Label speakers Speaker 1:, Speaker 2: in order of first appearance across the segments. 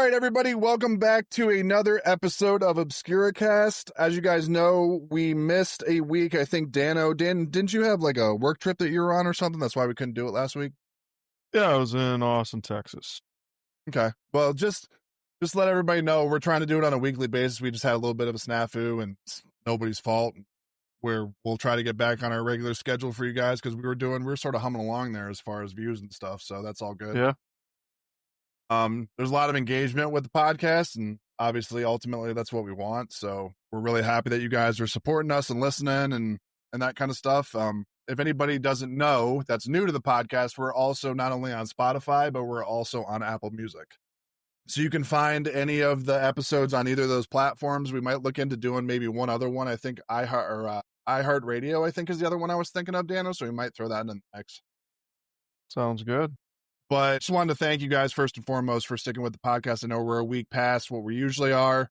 Speaker 1: right, everybody, welcome back to another episode of Obscuracast. As you guys know, we missed a week. I think Dan, didn't you have like a work trip that you were on or something? That's why we couldn't do it last week.
Speaker 2: Yeah, I was in Austin, Texas.
Speaker 1: Okay. Well, just let everybody know we're trying to do it on a weekly basis. We just had a little bit of a snafu and it's nobody's fault. We'll try to get back on our regular schedule for you guys because we were sort of humming along there as far as views and stuff. So that's all good.
Speaker 2: Yeah.
Speaker 1: There's a lot of engagement with the podcast, and obviously, ultimately, that's what we want. So we're really happy that you guys are supporting us and listening and that kind of stuff. If anybody doesn't know that's new to the podcast, we're also not only on Spotify, but we're also on Apple Music. So you can find any of the episodes on either of those platforms. We might look into doing maybe one other one. I think iHeartRadio, I think, is the other one I was thinking of, Dano. So we might throw that in the mix.
Speaker 2: Sounds good.
Speaker 1: But just wanted to thank you guys first and foremost for sticking with the podcast. I know we're a week past what we usually are,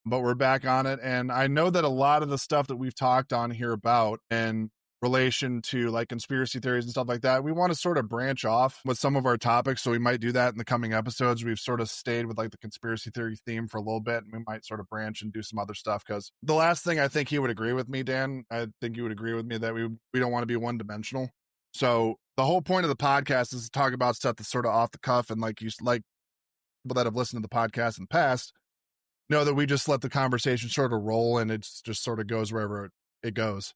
Speaker 1: but we're back on it. And I know that a lot of the stuff that we've talked on here about in relation to like conspiracy theories and stuff like that, we want to sort of branch off with some of our topics. So we might do that in the coming episodes. We've sort of stayed with like the conspiracy theory theme for a little bit, and we might sort of branch and do some other stuff. Because the last thing, I think he would agree with me, Dan, I think you would agree with me that we don't want to be one dimensional. So the whole point of the podcast is to talk about stuff that's sort of off the cuff, and like people that have listened to the podcast in the past know that we just let the conversation sort of roll, and it just sort of goes wherever it goes.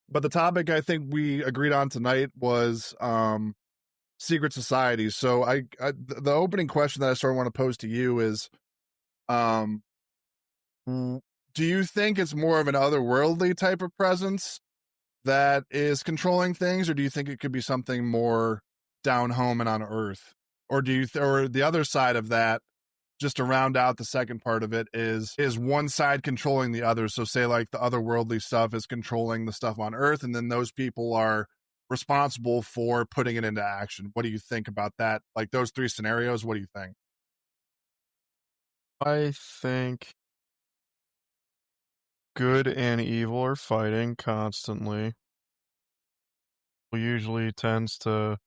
Speaker 1: But the topic I think we agreed on tonight was secret societies. So the opening question that I sort of want to pose to you is, do you think it's more of an otherworldly type of presence that is controlling things, or do you think it could be something more down home and on Earth? Or do you or the other side of that, just to round out the second part of it, is one side controlling the other? So say like the otherworldly stuff is controlling the stuff on Earth, and then those people are responsible for putting it into action. What do you think about that? Like those three scenarios, what do you think?
Speaker 2: I think good and evil are fighting constantly. Usually tends to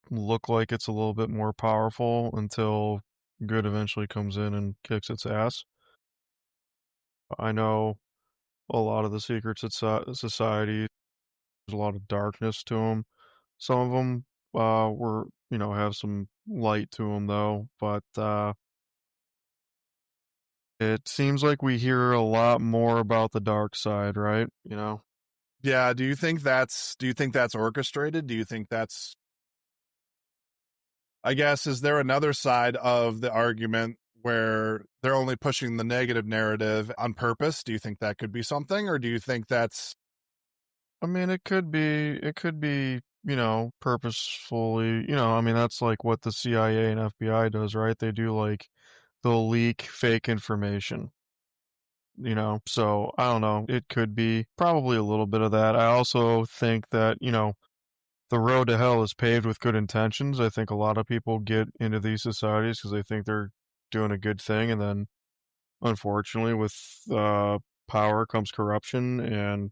Speaker 2: look like it's a little bit more powerful until good eventually comes in and kicks its ass. I know a lot of the secret societies, there's a lot of darkness to them. Some of them have some light to them though, but it seems like we hear a lot more about the dark side, right?
Speaker 1: Yeah. Do you think that's orchestrated? Do you think that's, I guess, is there another side of the argument where they're only pushing the negative narrative on purpose? Do you think that could be something, or do you think that's...
Speaker 2: I mean, it could be, purposefully, that's like what the CIA and FBI does, right? They do like, they'll leak fake information, so I don't know. It could be probably a little bit of that. I also think that, the road to hell is paved with good intentions. I think a lot of people get into these societies because they think they're doing a good thing. And then, unfortunately, with power comes corruption, and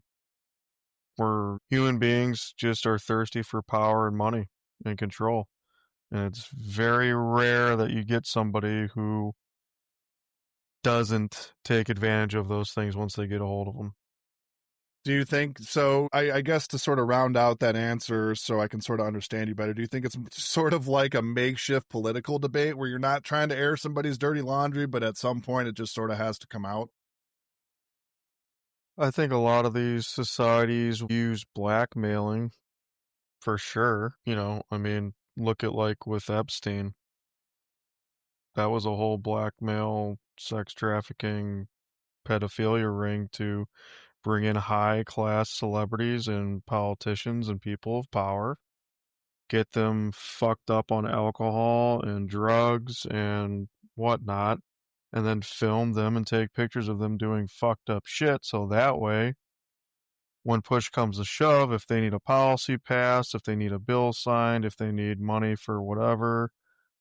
Speaker 2: we're human beings just are thirsty for power and money and control. And it's very rare that you get somebody who doesn't take advantage of those things once they get a hold of them.
Speaker 1: Do you think so? I guess to sort of round out that answer so I can sort of understand you better, do you think it's sort of like a makeshift political debate where you're not trying to air somebody's dirty laundry, but at some point it just sort of has to come out?
Speaker 2: I think a lot of these societies use blackmailing for sure. Look at like with Epstein. That was a whole blackmail, sex trafficking, pedophilia ring to bring in high class celebrities and politicians and people of power, get them fucked up on alcohol and drugs and whatnot, and then film them and take pictures of them doing fucked up shit. So that way, when push comes to shove, if they need a policy passed, if they need a bill signed, if they need money for whatever,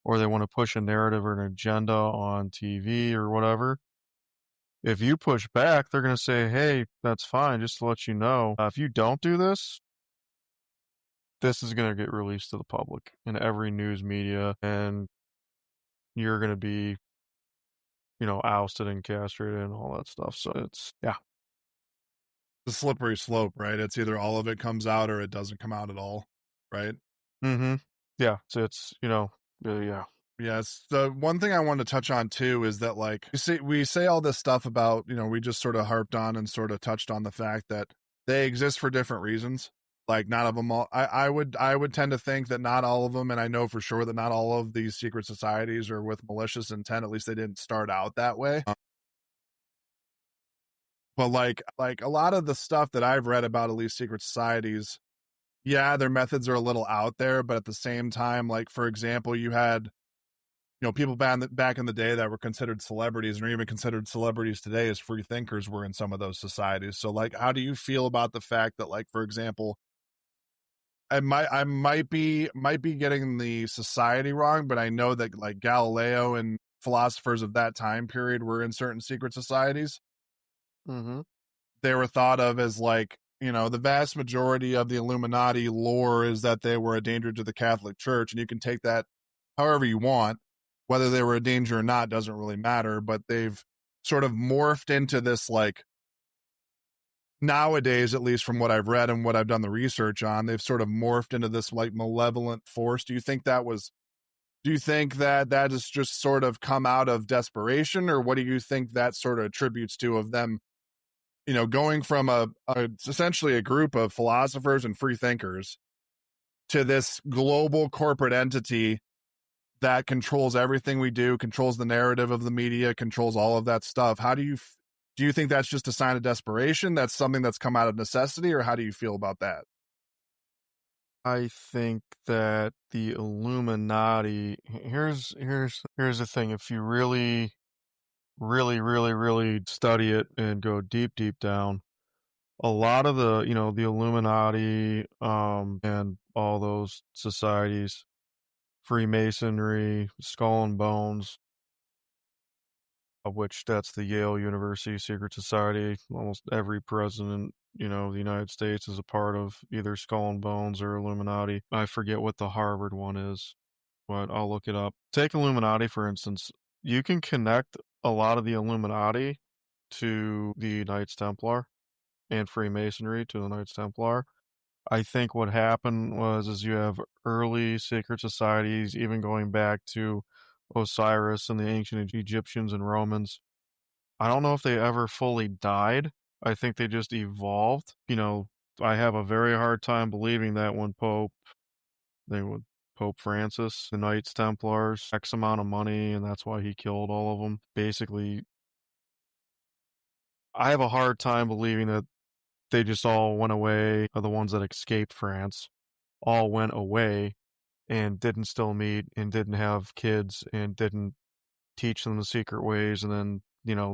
Speaker 2: or they want to push a narrative or an agenda on TV or whatever, if you push back, they're going to say, hey, that's fine, just to let you know. If you don't do this, this is gonna get released to the public in every news media, and you're gonna be, ousted and castrated and all that stuff. So it's yeah.
Speaker 1: The slippery slope, right? It's either all of it comes out or it doesn't come out at all, right?
Speaker 2: Mm-hmm. Yeah. So it's, yeah.
Speaker 1: Yes. The one thing I wanted to touch on too is that, like, we say all this stuff about, we just sort of harped on and sort of touched on the fact that they exist for different reasons. Like, not of them all. I would tend to think that not all of them, and I know for sure that not all of these secret societies are with malicious intent. At least they didn't start out that way. But like a lot of the stuff that I've read about at least secret societies, yeah, their methods are a little out there, but at the same time, like, for example, you had, people back in the day that were considered celebrities and are even considered celebrities today as free thinkers were in some of those societies. So, like, how do you feel about the fact that, like, for example, I might be getting the society wrong, but I know that, like, Galileo and philosophers of that time period were in certain secret societies.
Speaker 2: Mm-hmm.
Speaker 1: They were thought of as, like, the vast majority of the Illuminati lore is that they were a danger to the Catholic Church, and you can take that however you want. Whether they were a danger or not doesn't really matter, but they've sort of morphed into this, like, nowadays, at least from what I've read and what I've done the research on, they've sort of morphed into this, like, malevolent force. Do you think that that has just sort of come out of desperation, or what do you think that sort of attributes to of them, going from essentially a group of philosophers and free thinkers to this global corporate entity that controls everything we do, controls the narrative of the media, controls all of that stuff? How do you think that's just a sign of desperation? That's something that's come out of necessity, or how do you feel about that?
Speaker 2: I think that the Illuminati, here's the thing. If you really, really, really, really study it and go deep, deep down, a lot of the Illuminati, and all those societies, Freemasonry, Skull and Bones, of which that's the Yale University Secret Society. Almost every president, of the United States is a part of either Skull and Bones or Illuminati. I forget what the Harvard one is, but I'll look it up. Take Illuminati, for instance. You can connect a lot of the Illuminati to the Knights Templar and Freemasonry to the Knights Templar. I think what happened is you have early secret societies, even going back to Osiris and the ancient Egyptians and Romans. I don't know if they ever fully died. I think they just evolved. I have a very hard time believing that when they would Pope Francis, the Knights Templars, X amount of money, and that's why he killed all of them. Basically, I have a hard time believing that they just all went away, or the ones that escaped France all went away and didn't still meet and didn't have kids and didn't teach them the secret ways, and then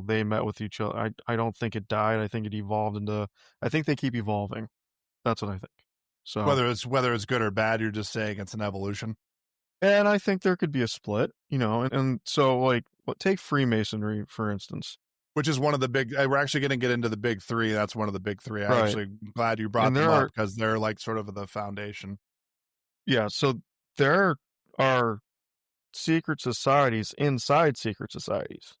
Speaker 2: they met with each other. I don't think it died. I think it evolved into. I think they keep evolving. That's what I think. So,
Speaker 1: Whether it's good or bad, you're just saying it's an evolution.
Speaker 2: and I think there could be a split. And so like, take Freemasonry for instance.
Speaker 1: Which is one of the big. We're actually going to get into the big three. That's one of the big three. I
Speaker 2: Right.
Speaker 1: actually glad you brought
Speaker 2: And
Speaker 1: them
Speaker 2: there
Speaker 1: up
Speaker 2: are
Speaker 1: because they're, like, sort of the foundation.
Speaker 2: yeah, so there are secret societies inside secret societies.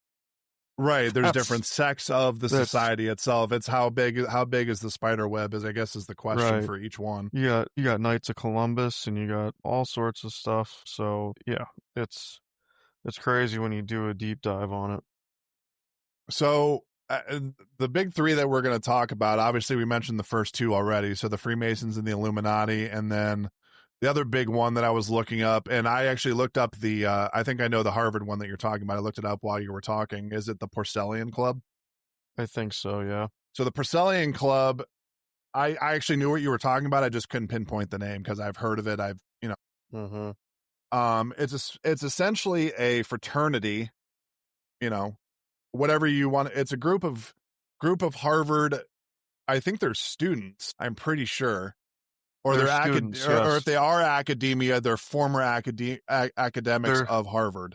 Speaker 1: Right. There's
Speaker 2: That's
Speaker 1: different sects of the
Speaker 2: that's
Speaker 1: society itself. It's how big is the spider web, is, I guess, is the question
Speaker 2: right.
Speaker 1: for each one.
Speaker 2: You got Knights of Columbus and you got all sorts of stuff. So yeah, it's crazy when you do a deep dive on it.
Speaker 1: So the big three that we're going to talk about, obviously we mentioned the first two already. So the Freemasons and the Illuminati, and then the other big one that I was looking up, and I actually looked up I think I know the Harvard one that you're talking about. I looked it up while you were talking. Is it the Porcellian Club?
Speaker 2: I think so, yeah.
Speaker 1: So the Porcellian Club, I actually knew what you were talking about. I just couldn't pinpoint the name because I've heard of it.
Speaker 2: Mm-hmm.
Speaker 1: It's essentially a fraternity, you know, whatever you want. It's a group of Harvard. I think they're students. I'm pretty sure, or
Speaker 2: They're students,
Speaker 1: or if
Speaker 2: yes.
Speaker 1: they are academia, they're former academics
Speaker 2: They're
Speaker 1: of Harvard.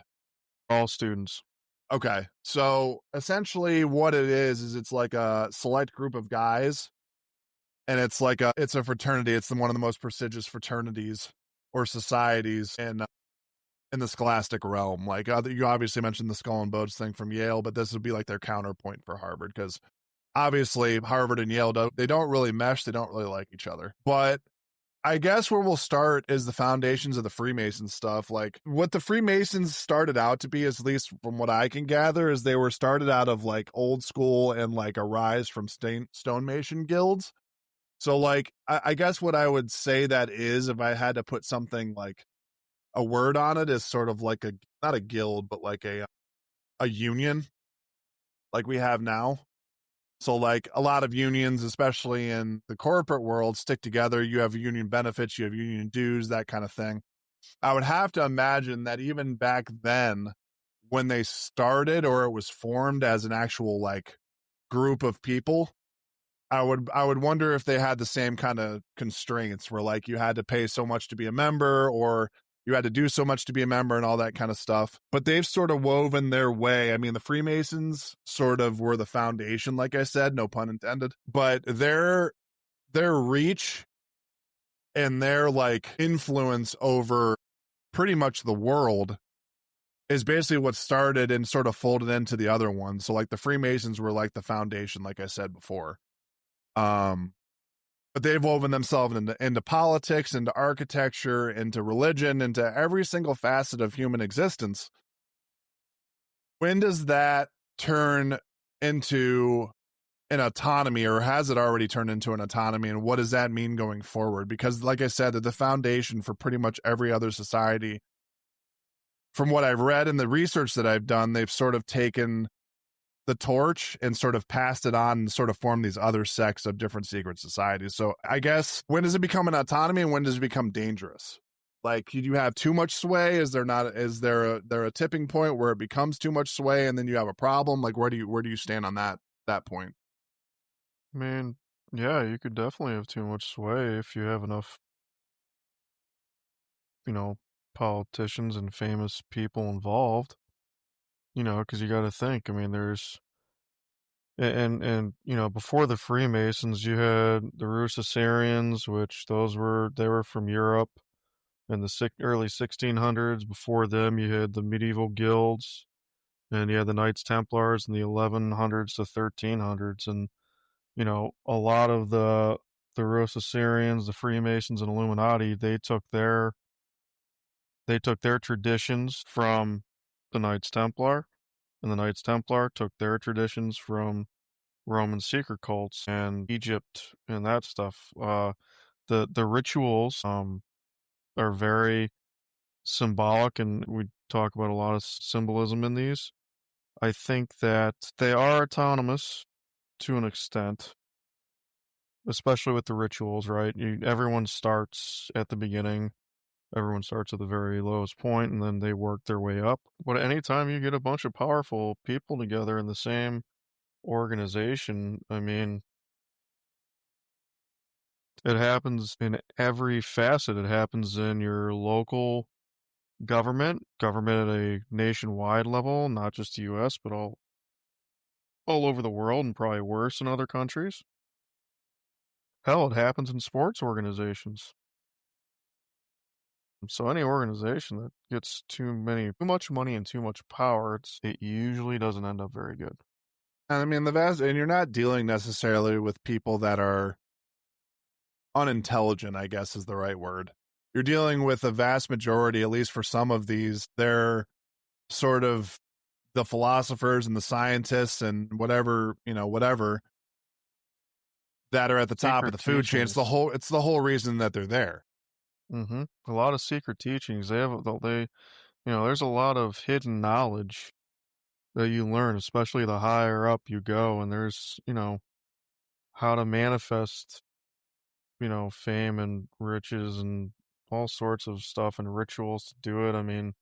Speaker 2: all students.
Speaker 1: Okay, so essentially, what it is it's like a select group of guys, and it's a fraternity. It's one of the most prestigious fraternities or societies in the scholastic realm. Like you obviously mentioned the Skull and Bones thing from Yale, but this would be like their counterpoint for Harvard, because obviously Harvard and Yale don't really mesh. They don't really like each other. But I guess where we'll start is the foundations of the Freemason stuff. Like what the Freemasons started out to be, at least from what I can gather, is they were started out of like old school and like a rise from stonemason guilds. So like I guess what I would say that is, if I had to put something like a word on it, is sort of like not a guild, but like a union like we have now. So like a lot of unions, especially in the corporate world, stick together. You have union benefits, you have union dues, that kind of thing. I would have to imagine that even back then, when they started or it was formed as an actual like group of people, I would wonder if they had the same kind of constraints where like you had to pay so much to be a member, or you had to do so much to be a member and all that kind of stuff. But they've sort of woven their way. I mean, the Freemasons sort of were the foundation, like I said, no pun intended. But their reach and their like influence over pretty much the world is basically what started and sort of folded into the other ones. So like the Freemasons were like the foundation, like I said before. But they've woven themselves into politics, into architecture, into religion, into every single facet of human existence. When does that turn into an autonomy, or has it already turned into an autonomy? And what does that mean going forward? Because like I said, they're the foundation for pretty much every other society. From what I've read and the research that I've done, they've sort of taken the torch and sort of passed it on and sort of formed these other sects of different secret societies. So I guess, when does it become an autonomy and when does it become dangerous? Like, you have too much sway? Is there a tipping point where it becomes too much sway and then you have a problem? Like, where do you stand on that point?
Speaker 2: I mean, yeah, you could definitely have too much sway if you have enough, you know, politicians and famous people involved, because you got to think, I mean, before the Freemasons, you had the Rosicrucians, which they were from Europe in the early 1600s. Before them, you had the medieval guilds, and you had the Knights Templars in the 1100s to 1300s, and a lot of the Rosicrucians, the Freemasons, and Illuminati, they took their traditions from the Knights Templar, and the Knights Templar took their traditions from Roman secret cults and Egypt and that stuff. The rituals are very symbolic, and we talk about a lot of symbolism in these. I think that they are autonomous to an extent, especially with the rituals, right? Everyone starts at the beginning. Everyone starts at the very lowest point, and then they work their way up. But anytime you get a bunch of powerful people together in the same organization, I mean, it happens in every facet. It happens in your local government at a nationwide level, not just the US, but all over the world, and probably worse in other countries. Hell, it happens in sports organizations. So any organization that gets too much money and too much power, it usually doesn't end up very good.
Speaker 1: And I mean, and you're not dealing necessarily with people that are unintelligent, I guess is the right word. You're dealing with a vast majority, at least for some of these, they're sort of the philosophers and the scientists and whatever that are at the top of
Speaker 2: Secret
Speaker 1: the food chain.
Speaker 2: teachings.
Speaker 1: It's the whole reason that they're there.
Speaker 2: Mm-hmm. A lot of secret teachings. There's a lot of hidden knowledge that you learn, especially the higher up you go. And there's, how to manifest, fame and riches and all sorts of stuff and rituals to do it. I mean,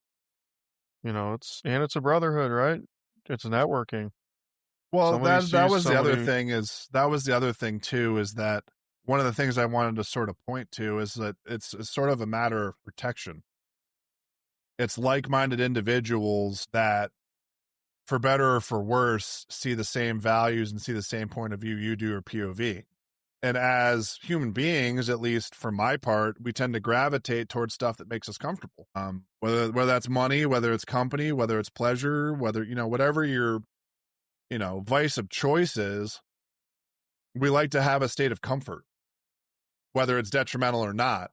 Speaker 2: it's a brotherhood, right? It's networking.
Speaker 1: Well,
Speaker 2: Somebody
Speaker 1: that
Speaker 2: sees
Speaker 1: was the other
Speaker 2: somebody.
Speaker 1: thing that was the other thing too, is that one of the things I wanted to sort of point to is that it's sort of a matter of protection. It's like-minded individuals that, for better or for worse, see the same values and see the same point of view you do, or POV. And as human beings, at least for my part, we tend to gravitate towards stuff that makes us comfortable. Whether that's money, whether it's company, whether it's pleasure, whether, whatever your, vice of choice is, we like to have a state of comfort, whether it's detrimental or not.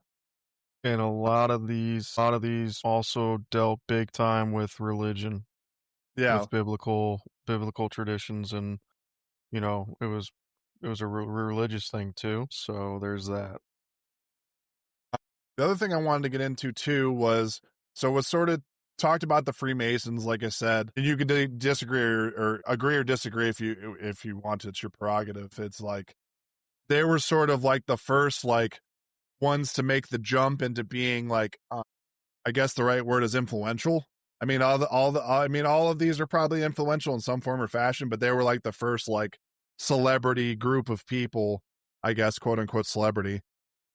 Speaker 2: And a lot of these also dealt big time with religion,
Speaker 1: Yeah.
Speaker 2: with biblical traditions, and it was a religious thing too. So there's that.
Speaker 1: The other thing I wanted to get into too was, so was sort of talked about the Freemasons, like I said, and you could disagree or agree or disagree if you want to. It's your prerogative. It's like they were sort of like the first like ones to make the jump into being like, I guess the right word is influential. I mean, all of these are probably influential in some form or fashion, but they were like the first like celebrity group of people, I guess, quote unquote celebrity,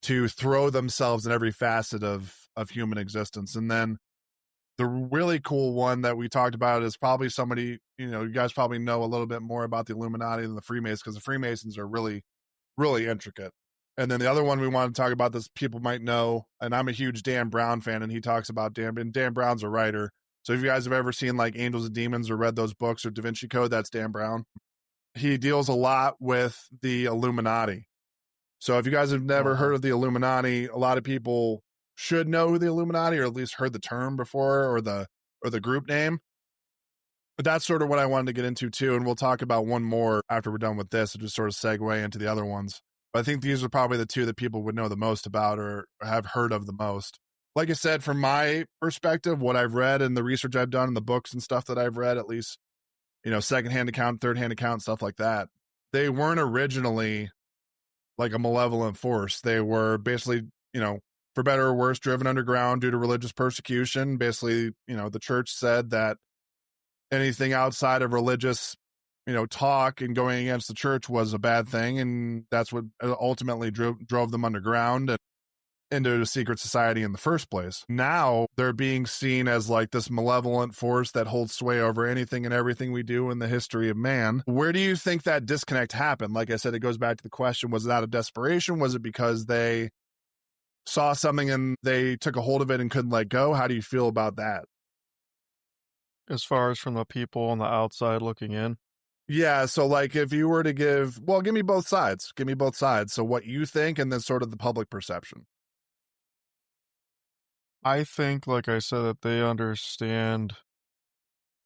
Speaker 1: to throw themselves in every facet of human existence. And then the really cool one that we talked about is probably somebody, you guys probably know a little bit more about the Illuminati than the Freemasons, because the Freemasons are really, really intricate. And then the other one we want to talk about, this people might know, and I'm a huge Dan Brown fan, and he talks about and Dan Brown's a writer. So if you guys have ever seen like Angels and Demons or read those books or Da Vinci Code, that's Dan Brown. He deals a lot with the Illuminati. So if you guys have never heard of the Illuminati, a lot of people should know who the Illuminati, or at least heard the term before, or the group name. But that's sort of what I wanted to get into too, and we'll talk about one more after we're done with this, and just sort of segue into the other ones. But I think these are probably the two that people would know the most about or have heard of the most. Like I said, from my perspective, what I've read and the research I've done and the books and stuff that I've read, at least, secondhand account, third-hand account, stuff like that, they weren't originally like a malevolent force. They were basically, for better or worse, driven underground due to religious persecution. Basically, the church said that anything outside of religious, talk and going against the church was a bad thing. And that's what ultimately drove them underground and into a secret society in the first place. Now they're being seen as like this malevolent force that holds sway over anything and everything we do in the history of man. Where do you think that disconnect happened? Like I said, it goes back to the question, was it out of desperation? Was it because they saw something and they took a hold of it and couldn't let go? How do you feel about that?
Speaker 2: As far as from the people on the outside looking in?
Speaker 1: Yeah, so like if you were to give me both sides. Give me both sides. So what you think, and then sort of the public perception.
Speaker 2: I think, like I said, that they understand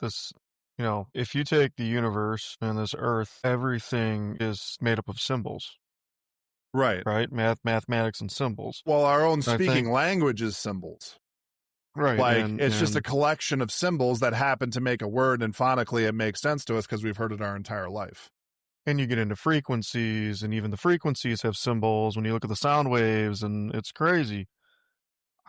Speaker 2: this. If you take the universe and this earth, everything is made up of symbols.
Speaker 1: Right.
Speaker 2: Right? Mathematics and symbols.
Speaker 1: Well, our own speaking language is symbols.
Speaker 2: Right.
Speaker 1: Like, it's just a collection of symbols that happen to make a word, and phonically it makes sense to us because we've heard it our entire life.
Speaker 2: And you get into frequencies, and even the frequencies have symbols when you look at the sound waves, and it's crazy.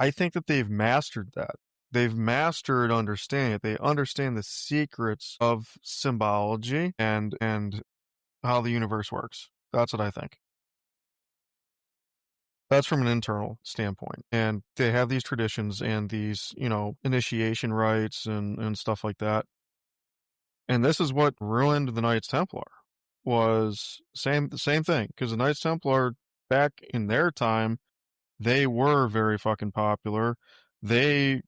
Speaker 2: I think that they've mastered that. They've mastered understanding it. They understand the secrets of symbology and how the universe works. That's what I think. That's from an internal standpoint. And they have these traditions and these, initiation rites and stuff like that. And this is what ruined the Knights Templar. Was the same thing, because the Knights Templar back in their time, they were very fucking popular. They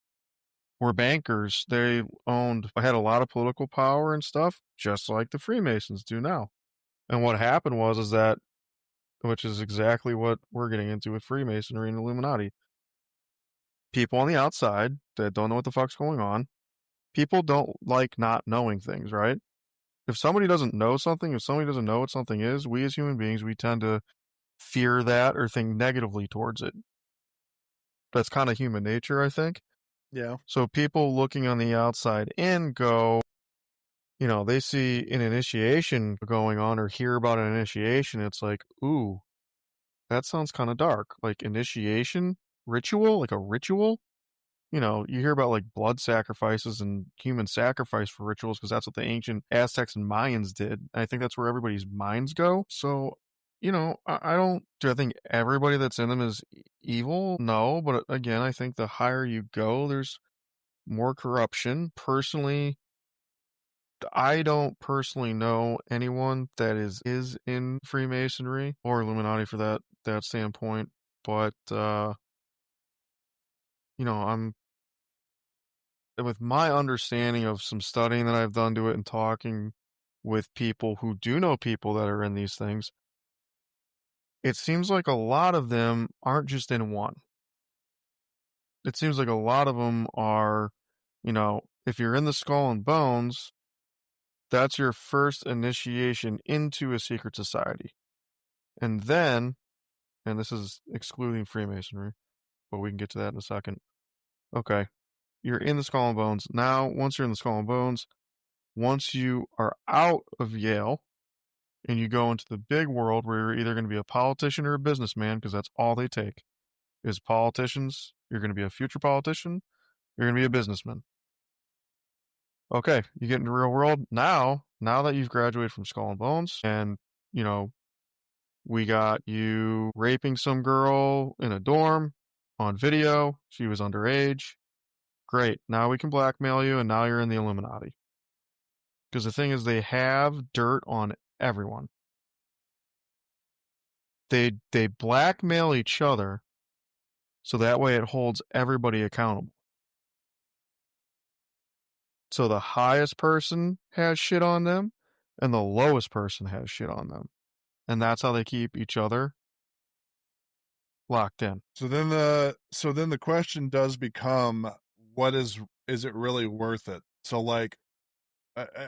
Speaker 2: were bankers. They had a lot of political power and stuff, just like the Freemasons do now. And what happened is that, which is exactly what we're getting into with Freemasonry and Illuminati. People on the outside that don't know what the fuck's going on. People don't like not knowing things, right? If somebody doesn't know something, if somebody doesn't know what something is, we as human beings, we tend to fear that or think negatively towards it. That's kind of human nature, I think.
Speaker 1: Yeah.
Speaker 2: So people looking on the outside in go, they see an initiation going on or hear about an initiation. It's like, ooh, that sounds kind of dark. Like initiation ritual, like a ritual. You hear about like blood sacrifices and human sacrifice for rituals because that's what the ancient Aztecs and Mayans did. I think that's where everybody's minds go. So, I don't, do I think everybody that's in them is evil? No, but again, I think the higher you go, there's more corruption. Personally, I don't personally know anyone that is in Freemasonry or Illuminati for that standpoint, but I'm with my understanding of some studying that I've done to it and talking with people who do know people that are in these things, it seems like a lot of them aren't just in one. It seems like a lot of them are, if you're in the Skull and Bones, that's your first initiation into a secret society. And then, and this is excluding Freemasonry, but we can get to that in a second. Okay. You're in the Skull and Bones. Now, once you're in the Skull and Bones, once you are out of Yale and you go into the big world where you're either going to be a politician or a businessman, because that's all they take is politicians. You're going to be a future politician. You're going to be a businessman. Okay, you get into the real world. Now that you've graduated from Skull and Bones and, you know, we got you raping some girl in a dorm on video. She was underage. Great. Now we can blackmail you, and now you're in the Illuminati. Because the thing is, they have dirt on everyone. They blackmail each other, so that way it holds everybody accountable. So the highest person has shit on them, and the lowest person has shit on them. And that's how they keep each other locked in.
Speaker 1: So then the question does become, what is it really worth it? So like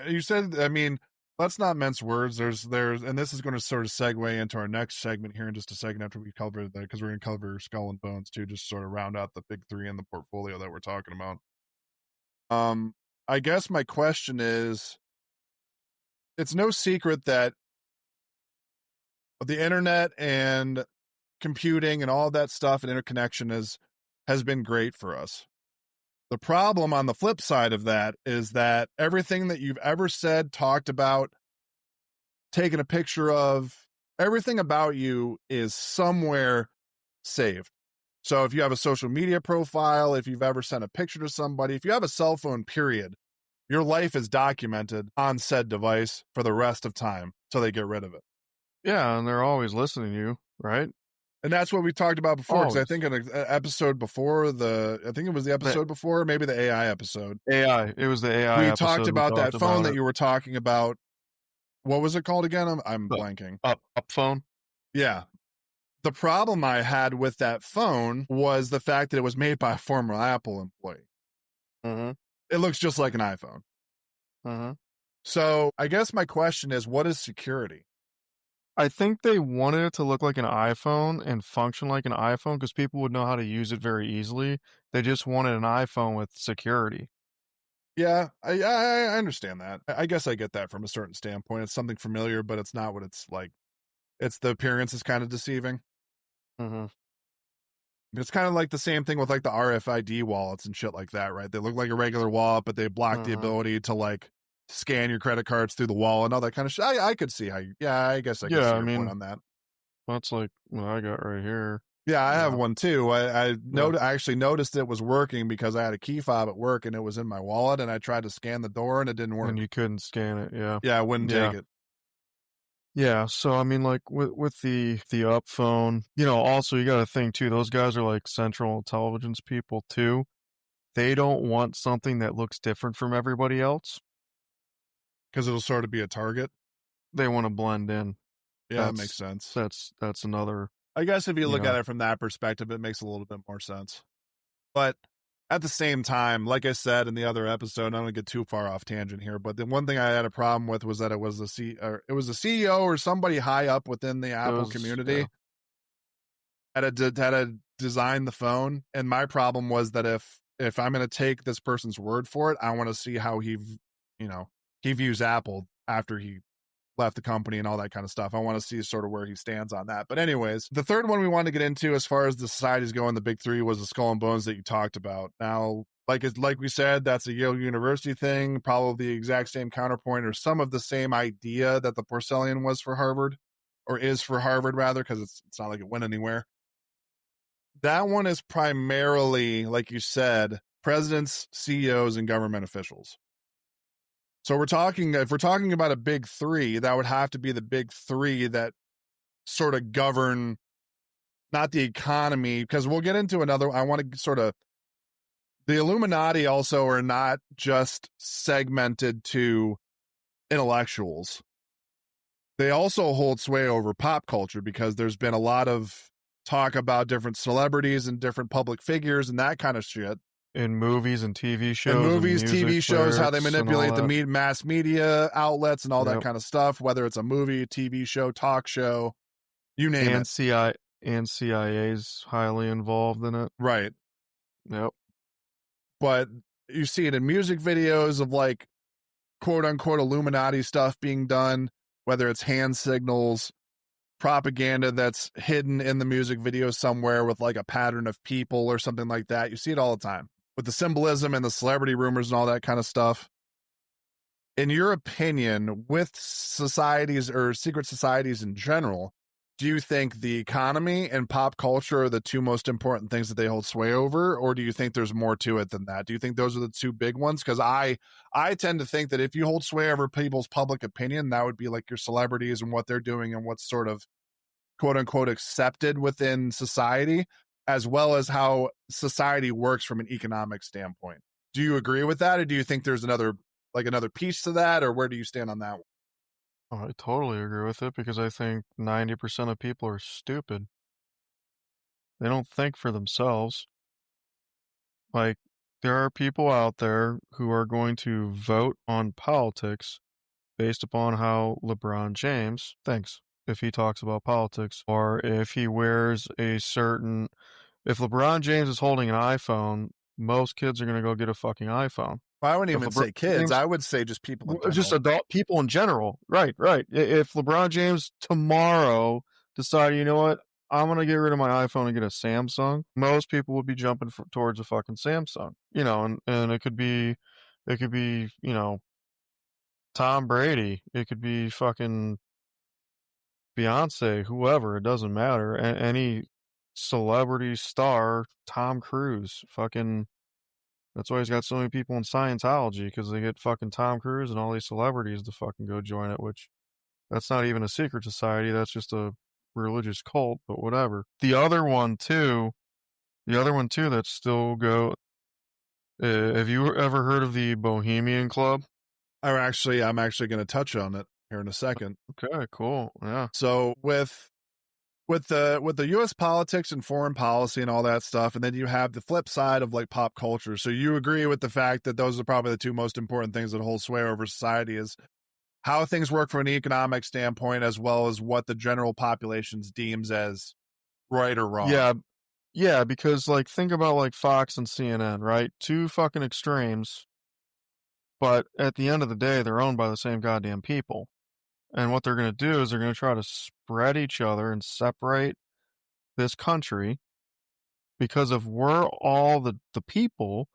Speaker 1: you said, I mean, let's not mince words. There's and this is going to sort of segue into our next segment here in just a second after we cover that, because we're going to cover Skull and Bones too, just sort of round out the big three in the portfolio that we're talking about. I guess my question is, it's no secret that the internet and computing and all that stuff and interconnection has been great for us. The problem on the flip side of that is that everything that you've ever said, talked about, taken a picture of, everything about you is somewhere saved. So if you have a social media profile, if you've ever sent a picture to somebody, if you have a cell phone, period, your life is documented on said device for the rest of time till they get rid of it.
Speaker 2: Yeah, and they're always listening to you, right?
Speaker 1: And that's what we talked about before, because I think in an episode before I think it was the episode before, maybe the AI episode.
Speaker 2: It was the AI
Speaker 1: we talked about that phone that you were talking about. What was it called again? I'm blanking.
Speaker 2: Up phone?
Speaker 1: Yeah. The problem I had with that phone was the fact that it was made by a former Apple employee.
Speaker 2: Mm-hmm.
Speaker 1: It looks just like an iPhone.
Speaker 2: Mm-hmm.
Speaker 1: So I guess my question is, what is security?
Speaker 2: I think they wanted it to look like an iPhone and function like an iPhone because people would know how to use it very easily. They just wanted an iPhone with security.
Speaker 1: Yeah, I understand that. I guess I get that from a certain standpoint. It's something familiar, but it's not what it's like. It's the appearance is kind of deceiving.
Speaker 2: Mm-hmm.
Speaker 1: It's kind of like the same thing with like the RFID wallets and shit like that, right? They look like a regular wallet, but they block the ability to like scan your credit cards through the wall and all that kind of shit. I could see how I guess I could see your point on that.
Speaker 2: That's like what I got right here.
Speaker 1: Yeah, I have one too. I actually noticed it was working because I had a key fob at work and it was in my wallet, and I tried to scan the door and it didn't work.
Speaker 2: And you couldn't scan it, yeah.
Speaker 1: Yeah, I wouldn't take it.
Speaker 2: Yeah, so I mean, like with the up phone, also you got to think too. Those guys are like Central Intelligence people too. They don't want something that looks different from everybody else
Speaker 1: because it'll sort of be a target.
Speaker 2: They want to blend in.
Speaker 1: Yeah, that makes sense.
Speaker 2: That's another.
Speaker 1: I guess if you look at it from that perspective, it makes a little bit more sense. But at the same time, like I said in the other episode, I don't want to get too far off tangent here, but the one thing I had a problem with was that it was a CEO or somebody high up within the Apple community had to design the phone. And my problem was that if I'm going to take this person's word for it, I want to see how he views Apple after he left the company and all that kind of stuff. I want to see sort of where he stands on that. But anyways, the third one we wanted to get into as far as the societies go in the big three was the Skull and Bones that you talked about. Now, like we said, that's a Yale University thing, probably the exact same counterpoint or some of the same idea that the Porcellian was for Harvard, or is for Harvard rather, because it's not like it went anywhere. That one is primarily, like you said, presidents, CEOs, and government officials. So if we're talking about a big three, that would have to be the big three that sort of govern, not the economy, because we'll get into another. I want to sort of, the Illuminati also are not just segmented to intellectuals. They also hold sway over pop culture because there's been a lot of talk about different celebrities and different public figures and that kind of shit.
Speaker 2: In movies and TV shows.
Speaker 1: In movies,
Speaker 2: and
Speaker 1: TV shows, how they
Speaker 2: lyrics and
Speaker 1: manipulate
Speaker 2: all
Speaker 1: the mass media outlets and all that
Speaker 2: Yep.
Speaker 1: kind of stuff, whether it's a movie, TV show, talk show, you name
Speaker 2: and
Speaker 1: it.
Speaker 2: And CIA's highly involved in it.
Speaker 1: Right.
Speaker 2: Yep.
Speaker 1: But you see it in music videos of like quote unquote Illuminati stuff being done, whether it's hand signals, propaganda that's hidden in the music video somewhere with like a pattern of people or something like that. You see it all the time with the symbolism and the celebrity rumors and all that kind of stuff. In your opinion, with societies or secret societies in general, do you think the economy and pop culture are the two most important things that they hold sway over, or do you think there's more to it than that? Do you think those are the two big ones? Because I tend to think that if you hold sway over people's public opinion, that would be like your celebrities and what they're doing and what's sort of quote unquote accepted within society, as well as how society works from an economic standpoint. Do you agree with that, or do you think there's another piece to that, or where do you stand on that one?
Speaker 2: Oh, I totally agree with it because I think 90% of people are stupid. They don't think for themselves. Like, there are people out there who are going to vote on politics based upon how LeBron James thinks if he talks about politics, or if he wears if LeBron James is holding an iPhone, most kids are going to go get a fucking iPhone.
Speaker 1: Well, I wouldn't even say kids. James, I would say just people in general.
Speaker 2: Just adult people in general. Right. If LeBron James tomorrow decided, you know what, I'm going to get rid of my iPhone and get a Samsung, most people would be jumping towards a fucking Samsung. You know, and it could be, you know, Tom Brady. It could be fucking Beyonce, whoever. It doesn't matter. Any celebrity star, Tom Cruise, fucking. That's why he's got so many people in Scientology, because they get fucking Tom Cruise and all these celebrities to fucking go join it, which that's not even a secret society. That's just a religious cult, but whatever. The other one too that still go. Have you ever heard of the Bohemian Club?
Speaker 1: I'm actually going to touch on it here in a second.
Speaker 2: Okay, cool. Yeah.
Speaker 1: So with the U.S. politics and foreign policy and all that stuff, and then you have the flip side of like pop culture. So you agree with the fact that those are probably the two most important things that hold sway over society, is how things work from an economic standpoint, as well as what the general populations deems as right or wrong.
Speaker 2: Yeah, because like think about like Fox and CNN, right? Two fucking extremes, but at the end of the day, they're owned by the same goddamn people. And what they're going to do is they're going to try to spread each other and separate this country, because if we're all the people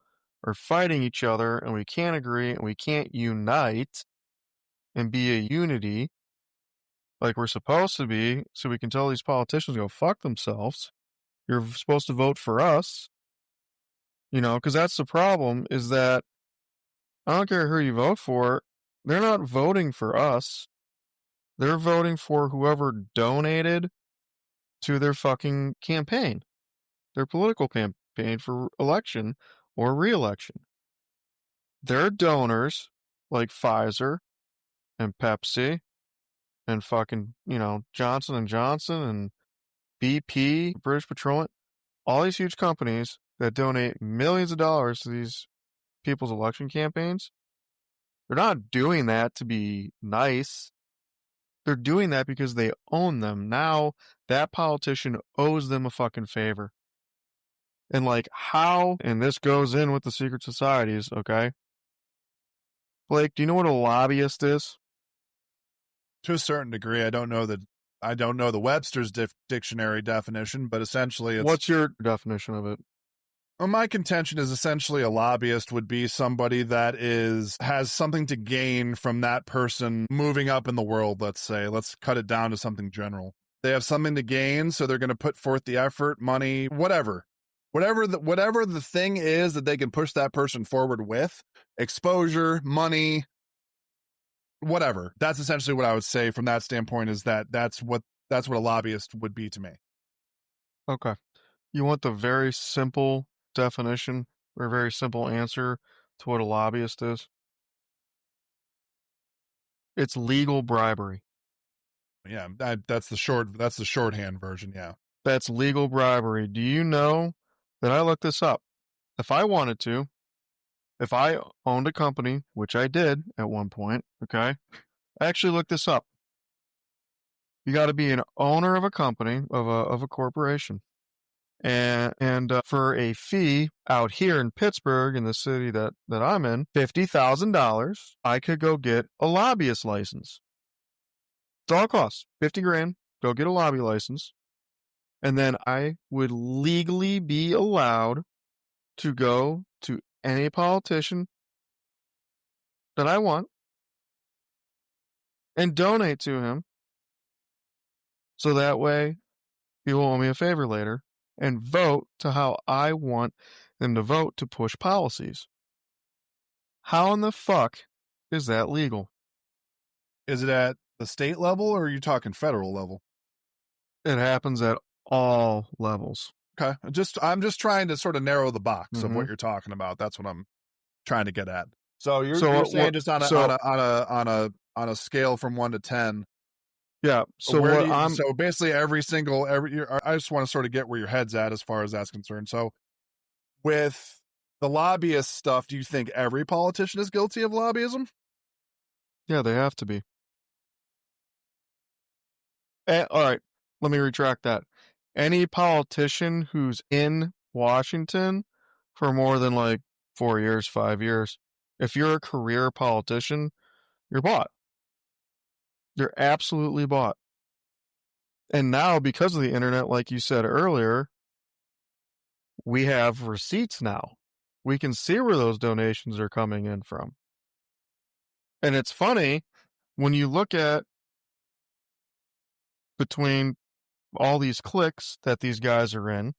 Speaker 2: are fighting each other and we can't agree and we can't unite and be a unity like we're supposed to be, so we can tell these politicians go fuck themselves. You're supposed to vote for us. You know, because that's the problem, is that I don't care who you vote for, they're not voting for us. They're voting for whoever donated to their fucking campaign, their political campaign for election or re-election. Their donors, like Pfizer and Pepsi and fucking, you know, Johnson & Johnson and BP, British Petroleum, all these huge companies that donate millions of dollars to these people's election campaigns, they're not doing that to be nice. They're doing that because they own them. Now that politician owes them a fucking favor. And like how, and this goes in with the secret societies, okay? Blake, do you know what a lobbyist is?
Speaker 1: To a certain degree. I don't know the Webster's dictionary definition, but essentially
Speaker 2: What's your definition of it?
Speaker 1: My contention is essentially a lobbyist would be somebody that has something to gain from that person moving up in the world, let's say. Let's cut it down to something general. They have something to gain, so they're going to put forth the effort, money, whatever. Whatever the thing is that they can push that person forward with, exposure, money, whatever. That's essentially what I would say from that standpoint, is that's what a lobbyist would be to me.
Speaker 2: Okay. You want the very simple definition or very simple answer to what a lobbyist is? It's legal bribery.
Speaker 1: Yeah, that's the shorthand version. Yeah.
Speaker 2: That's legal bribery. Do you know that I looked this up? If I wanted to, if I owned a company, which I did at one point, okay? I actually looked this up. You got to be an owner of a company, of a corporation. And for a fee out here in Pittsburgh, in the city that I'm in, $50,000, I could go get a lobbyist license. It's all it costs, 50 grand, go get a lobby license. And then I would legally be allowed to go to any politician that I want and donate to him. So that way he will owe me a favor later and vote to how I want them to vote to push policies. How in the fuck is that legal?
Speaker 1: Is it at the state level, or are you talking federal level?
Speaker 2: It happens at all levels.
Speaker 1: Okay. I'm just trying to sort of narrow the box of
Speaker 2: Mhm.
Speaker 1: what you're talking about. That's what I'm trying to get at. So you're
Speaker 2: So
Speaker 1: saying just on a scale from 1 to 10.
Speaker 2: Yeah. So
Speaker 1: Where
Speaker 2: what
Speaker 1: do you,
Speaker 2: I'm
Speaker 1: so basically I just want to sort of get where your head's at as far as that's concerned. So with the lobbyist stuff, do you think every politician is guilty of lobbyism?
Speaker 2: Yeah, they have to be. All right, let me retract that. Any politician who's in Washington for more than like 4 years, 5 years, if you're a career politician, you're bought. You're absolutely bought. And now, because of the internet, like you said earlier, we have receipts now. We can see where those donations are coming in from. And it's funny when you look at between all these cliques that these guys are in,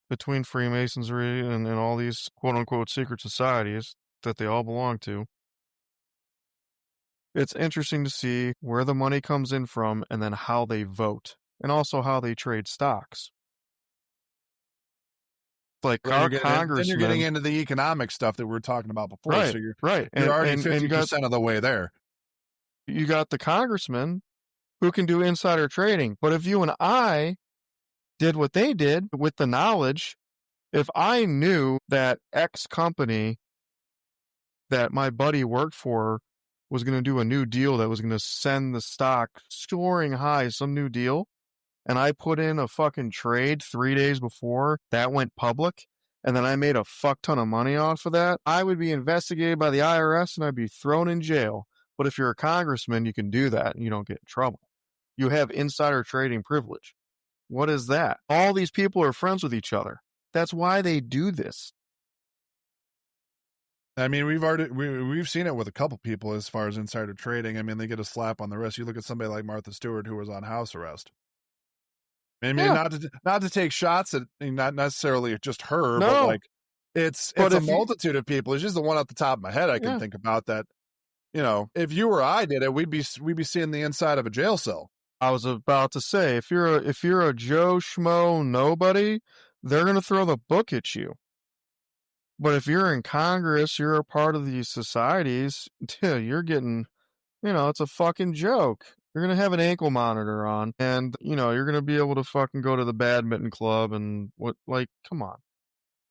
Speaker 2: between Freemasonry and all these quote unquote secret societies that they all belong to, it's interesting to see where the money comes in from and then how they vote and also how they trade stocks. Like
Speaker 1: Then
Speaker 2: our
Speaker 1: you're getting
Speaker 2: congressman,
Speaker 1: into the economic stuff that we were talking about before.
Speaker 2: right,
Speaker 1: So
Speaker 2: right.
Speaker 1: you're already
Speaker 2: And
Speaker 1: 50% of the way there.
Speaker 2: you got the congressman who can do insider trading. But if you and I did what they did with the knowledge, if I knew that X company that my buddy worked for was going to do a new deal that was going to send the stock soaring high, some new deal, and I put in a fucking trade 3 days before that went public, and then I made a fuck ton of money off of that, I would be investigated by the IRS and I'd be thrown in jail. But if you're a congressman, you can do that and you don't get in trouble. You have insider trading privilege. What is that? All these people are friends with each other. That's why they do this.
Speaker 1: I mean, we've seen it with a couple people as far as insider trading. I mean, they get a slap on the wrist. You look at somebody like Martha Stewart, who was on house arrest. I mean,
Speaker 2: Yeah.
Speaker 1: not to take shots at not necessarily just her,
Speaker 2: No.
Speaker 1: but like it's
Speaker 2: But
Speaker 1: a multitude of people. It's just the one off the top of my head I can think about that. You know, if you or I did it, we'd be seeing the inside of a jail cell.
Speaker 2: I was about to say, if you're a Joe Schmo nobody, they're gonna throw the book at you. But if you're in Congress, you're a part of these societies, you're getting, it's a fucking joke. You're going to have an ankle monitor on and, you're going to be able to fucking go to the badminton club and come on.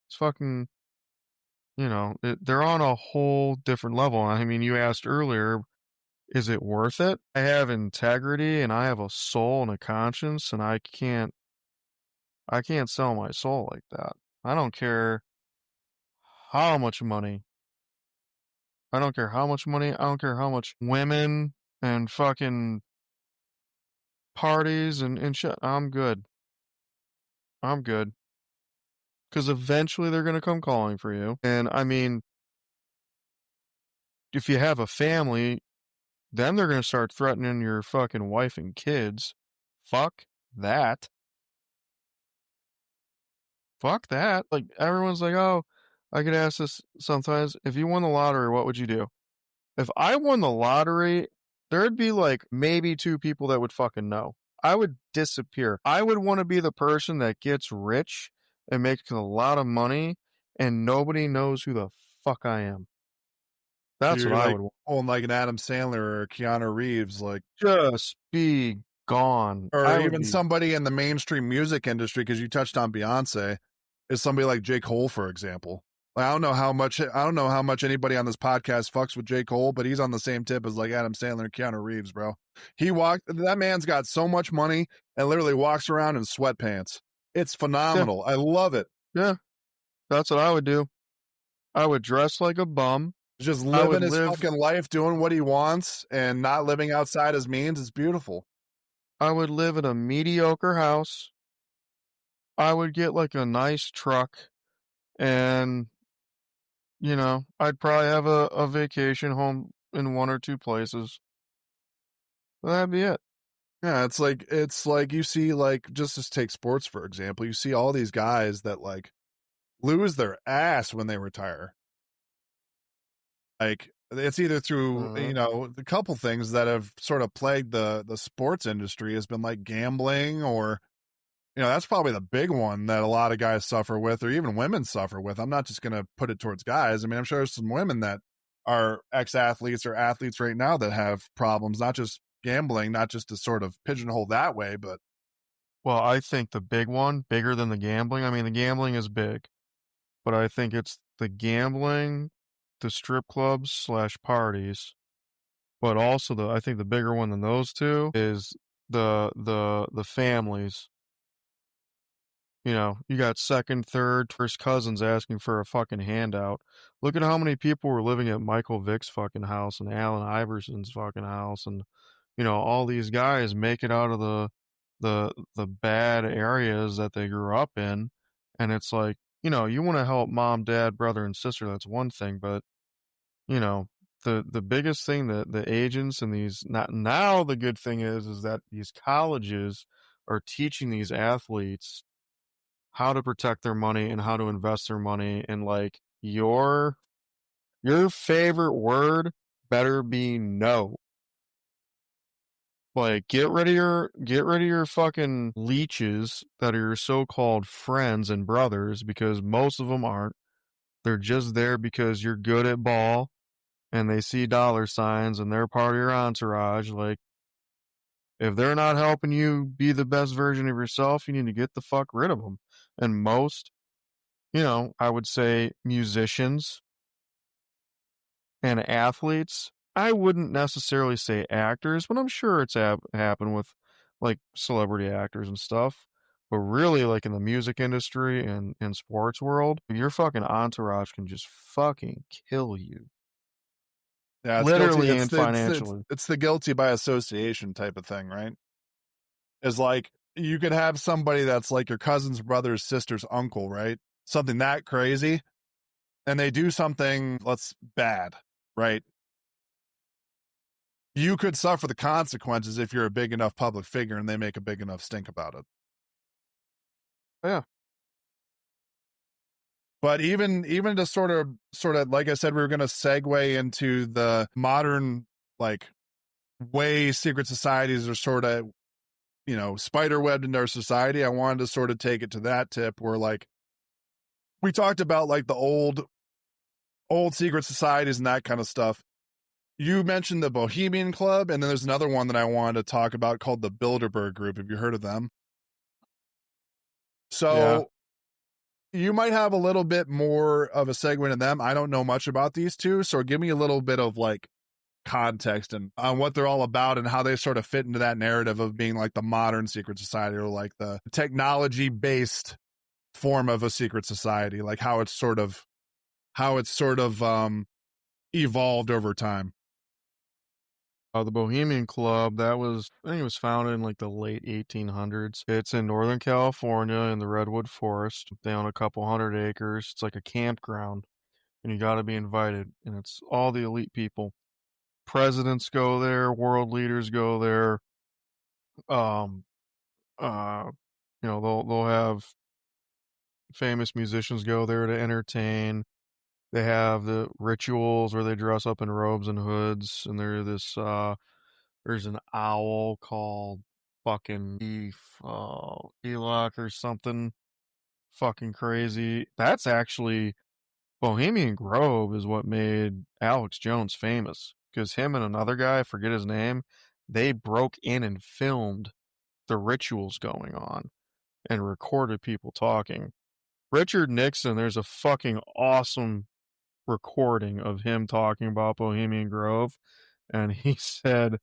Speaker 2: It's fucking, they're on a whole different level. I mean, you asked earlier, is it worth it? I have integrity and I have a soul and a conscience and I can't sell my soul like that. I don't care how much money. I don't care how much money. I don't care how much women and fucking parties and shit. I'm good. I'm good. Because eventually they're going to come calling for you. And I mean, if you have a family, then they're going to start threatening your fucking wife and kids. Fuck that. Fuck that. Like, everyone's like, oh, I get asked this sometimes. If you won the lottery, what would you do? If I won the lottery, there'd be, like, maybe 2 people that would fucking know. I would disappear. I would wanna be the person that gets rich and makes a lot of money, and nobody knows who the fuck I am.
Speaker 1: So
Speaker 2: That's what
Speaker 1: you're
Speaker 2: I
Speaker 1: like
Speaker 2: would want.
Speaker 1: pulling like an Adam Sandler or Keanu Reeves, like,
Speaker 2: Just be gone.
Speaker 1: or
Speaker 2: I would
Speaker 1: even
Speaker 2: be
Speaker 1: somebody in the mainstream music industry, because you touched on Beyonce, is somebody like J. Cole, for example. Like, I don't know how much anybody on this podcast fucks with J. Cole, but he's on the same tip as like Adam Sandler and Keanu Reeves, bro. That man's got so much money and literally walks around in sweatpants. It's
Speaker 2: yeah,
Speaker 1: phenomenal. I love it.
Speaker 2: yeah, that's what I would do. I would dress like a bum.
Speaker 1: Just
Speaker 2: I would
Speaker 1: living his
Speaker 2: live
Speaker 1: fucking life, doing what he wants, and not living outside his means. It's beautiful.
Speaker 2: I would live in a mediocre house. I would get, like, a nice truck, and, I'd probably have a vacation home in 1 or 2 places. That'd be it.
Speaker 1: Yeah, it's like you see, like, just to take sports for example, you see all these guys that like lose their ass when they retire. Like, it's either through,
Speaker 2: Mhm.
Speaker 1: the couple things that have sort of plagued the sports industry has been like gambling, or that's probably the big one that a lot of guys suffer with, or even women suffer with. I'm not just going to put it towards guys. I mean, I'm sure there's some women that are ex-athletes or athletes right now that have problems, not just gambling, not just to sort of pigeonhole that way, but
Speaker 2: Well, I think the big one, bigger than the gambling, I mean, the gambling is big, but I think it's the gambling, the strip clubs/parties, but also I think the bigger one than those 2 is the families. You got second, third, first cousins asking for a fucking handout. Look at how many people were living at Michael Vick's fucking house and Allen Iverson's fucking house, and all these guys make it out of the bad areas that they grew up in, and it's like, you want to help mom, dad, brother, and sister. That's one thing, but you know, the biggest thing that the agents and these not now the good thing is that these colleges are teaching these athletes how to protect their money and how to invest their money, and like your favorite word better be no. Like, get rid of your fucking leeches that are your so-called friends and brothers, because most of them aren't. They're just there because you're good at ball and they see dollar signs and they're part of your entourage. Like, if they're not helping you be the best version of yourself, you need to get the fuck rid of them. And most, I would say musicians and athletes. I wouldn't necessarily say actors, but I'm sure it's happened with like celebrity actors and stuff. But really, like in the music industry and sports world, your fucking entourage can just fucking kill you,
Speaker 1: yeah, it's guilty.
Speaker 2: literally and financially.
Speaker 1: It's the guilty by association type of thing, right? Is like you could have somebody that's like your cousin's brother's sister's uncle, right? Something that crazy, and they do something let's bad, right? You could suffer the consequences if you're a big enough public figure and they make a big enough stink about it.
Speaker 2: Yeah,
Speaker 1: But even to sort of like I said, we were going to segue into the modern like way secret societies are sort of spider webbed into our society. I wanted to sort of take it to that tip where like we talked about like the old secret societies and that kind of stuff. You mentioned the Bohemian Club, and then there's another one that I wanted to talk about called the Bilderberg Group. Have you heard of them?
Speaker 2: yeah.
Speaker 1: So you might have a little bit more of a segue in them. I don't know much about these two, so give me a little bit of like context and on what they're all about and how they sort of fit into that narrative of being like the modern secret society, or like the technology based form of a secret society, like how it's sort of evolved over time.
Speaker 2: The Bohemian Club, I think it was founded in like the late 1800s. It's in Northern California in the Redwood Forest. They own a couple hundred acres. It's like a campground, and you got to be invited. And it's all the elite people. Presidents go there, world leaders go there. Um, uh, they'll have famous musicians go there to entertain. They have the rituals where they dress up in robes and hoods, and there's an owl called fucking Elok or something fucking crazy. That's actually Bohemian Grove is what made Alex Jones famous, because him and another guy, I forget his name, they broke in and filmed the rituals going on and recorded people talking. Richard Nixon, there's a fucking awesome recording of him talking about Bohemian Grove, and he said,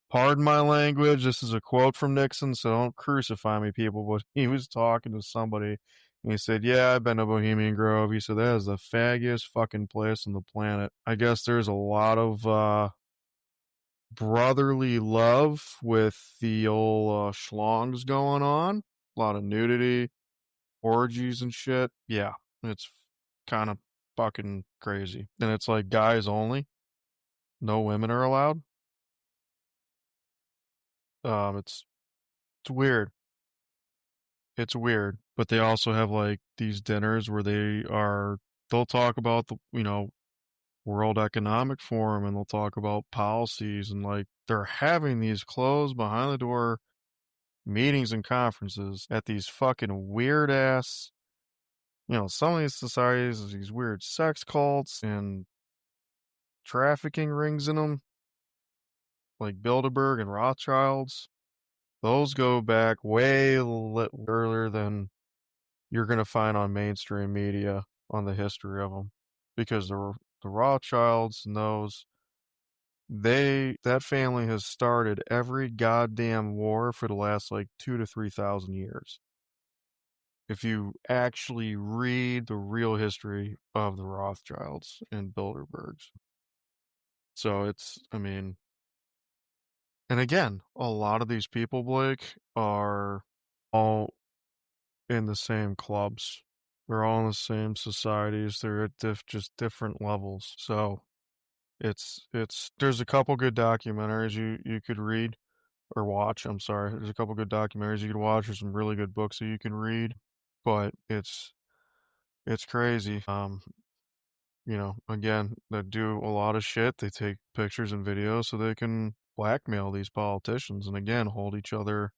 Speaker 2: "Pardon my language, this is a quote from Nixon, so don't crucify me, people," but he was talking to somebody, and he said, "Yeah, I've been to Bohemian Grove." He said, "That is the faggiest fucking place on the planet." I guess there's a lot of brotherly love with the old schlongs going on, a lot of nudity, orgies and shit. Yeah, it's kind of fucking crazy. And it's like guys only. No women are allowed. It's weird. It's weird. But they also have like these dinners where they'll talk about the World Economic Forum, and they'll talk about policies, and like they're having these closed behind the door meetings and conferences at these fucking weird ass, some of these societies, these weird sex cults and trafficking rings in them, like Bilderberg and Rothschilds. Those go back way earlier than you're going to find on mainstream media on the history of them, because the Rothschilds and that family has started every goddamn war for the last like 2 to 3 thousand years. If you actually read the real history of the Rothschilds and Bilderbergs. So and again, a lot of these people, Blake, are all in the same clubs. They're all in the same societies. They're at just different levels. So there's a couple good documentaries you could read or watch. I'm sorry. There's a couple good documentaries you could watch. There's some really good books that you can read, but it's crazy. Again, they do a lot of shit. They take pictures and videos so they can blackmail these politicians, and again, hold each other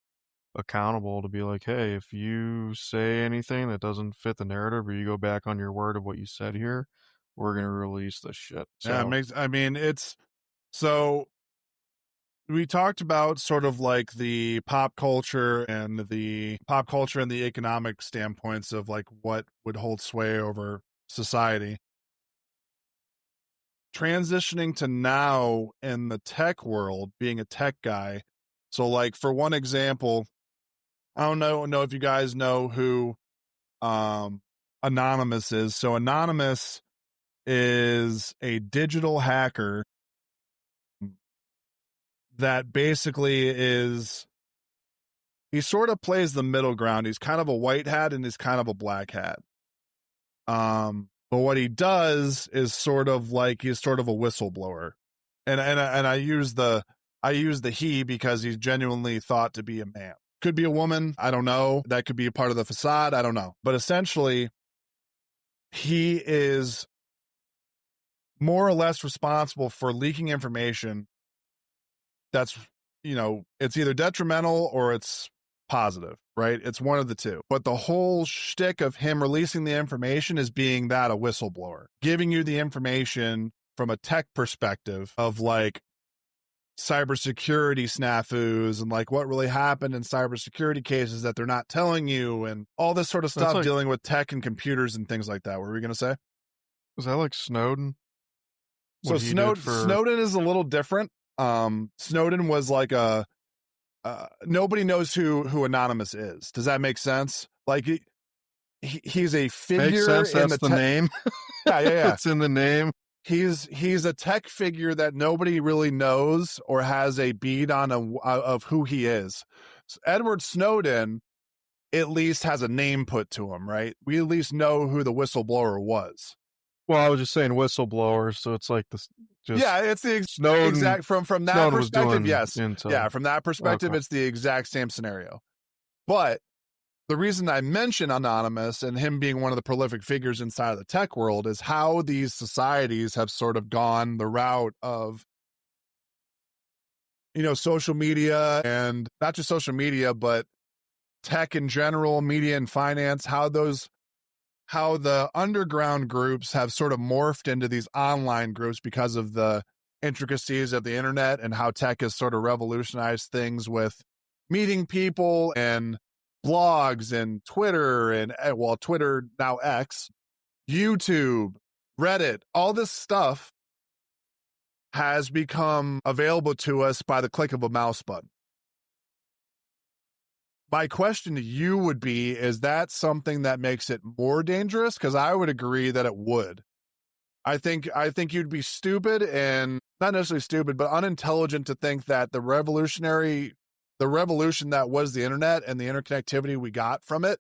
Speaker 2: accountable to be like, hey, if you say anything that doesn't fit the narrative, or you go back on your word of what you said here, we're going to release this shit.
Speaker 1: Yeah, it's so we talked about sort of like the pop culture and the economic standpoints of like what would hold sway over society. Transitioning to now in the tech world, being a tech guy. So like for one example, I don't know if you guys know who Anonymous is. So Anonymous is a digital hacker that basically he sort of plays the middle ground. He's kind of a white hat and he's kind of a black hat. But what he does is sort of like he's sort of a whistleblower. And I use the he because he's genuinely thought to be a man. Could be a woman, I don't know. That could be a part of the facade, I don't know. But essentially, he is more or less responsible for leaking information that's, it's either detrimental or it's positive, right? It's one of the two. But the whole shtick of him releasing the information is being that a whistleblower, giving you the information from a tech perspective of like cybersecurity snafus and like what really happened in cybersecurity cases that they're not telling you and all this sort of stuff dealing with tech and computers and things like that. What were we going to say?
Speaker 2: Was that like Snowden?
Speaker 1: So Snowden is a little different. Snowden was like nobody knows who Anonymous is. Does that make sense? Like he's a figure.
Speaker 2: Makes sense. That's the name.
Speaker 1: Yeah.
Speaker 2: It's in the name.
Speaker 1: He's a tech figure that nobody really knows or has a bead on of who he is. So Edward Snowden at least has a name put to him, right? We at least know who the whistleblower was.
Speaker 2: Well, I was just saying whistleblower, so it's like this.
Speaker 1: It's the exact from that
Speaker 2: Snowden
Speaker 1: perspective. Yes,
Speaker 2: intel.
Speaker 1: Yeah, from that perspective, okay. It's the exact same scenario. But the reason I mention Anonymous and him being one of the prolific figures inside of the tech world is how these societies have sort of gone the route of, social media, and not just social media, but tech in general, media and finance, how the underground groups have sort of morphed into these online groups because of the intricacies of the internet, and how tech has sort of revolutionized things with meeting people and blogs and Twitter and, well, Twitter, now X, YouTube, Reddit, all this stuff has become available to us by the click of a mouse button. My question to you would be, is that something that makes it more dangerous? Because I would agree that it would. I think you'd be stupid, and not necessarily stupid, but unintelligent, to think that the revolution that was the internet and the interconnectivity we got from it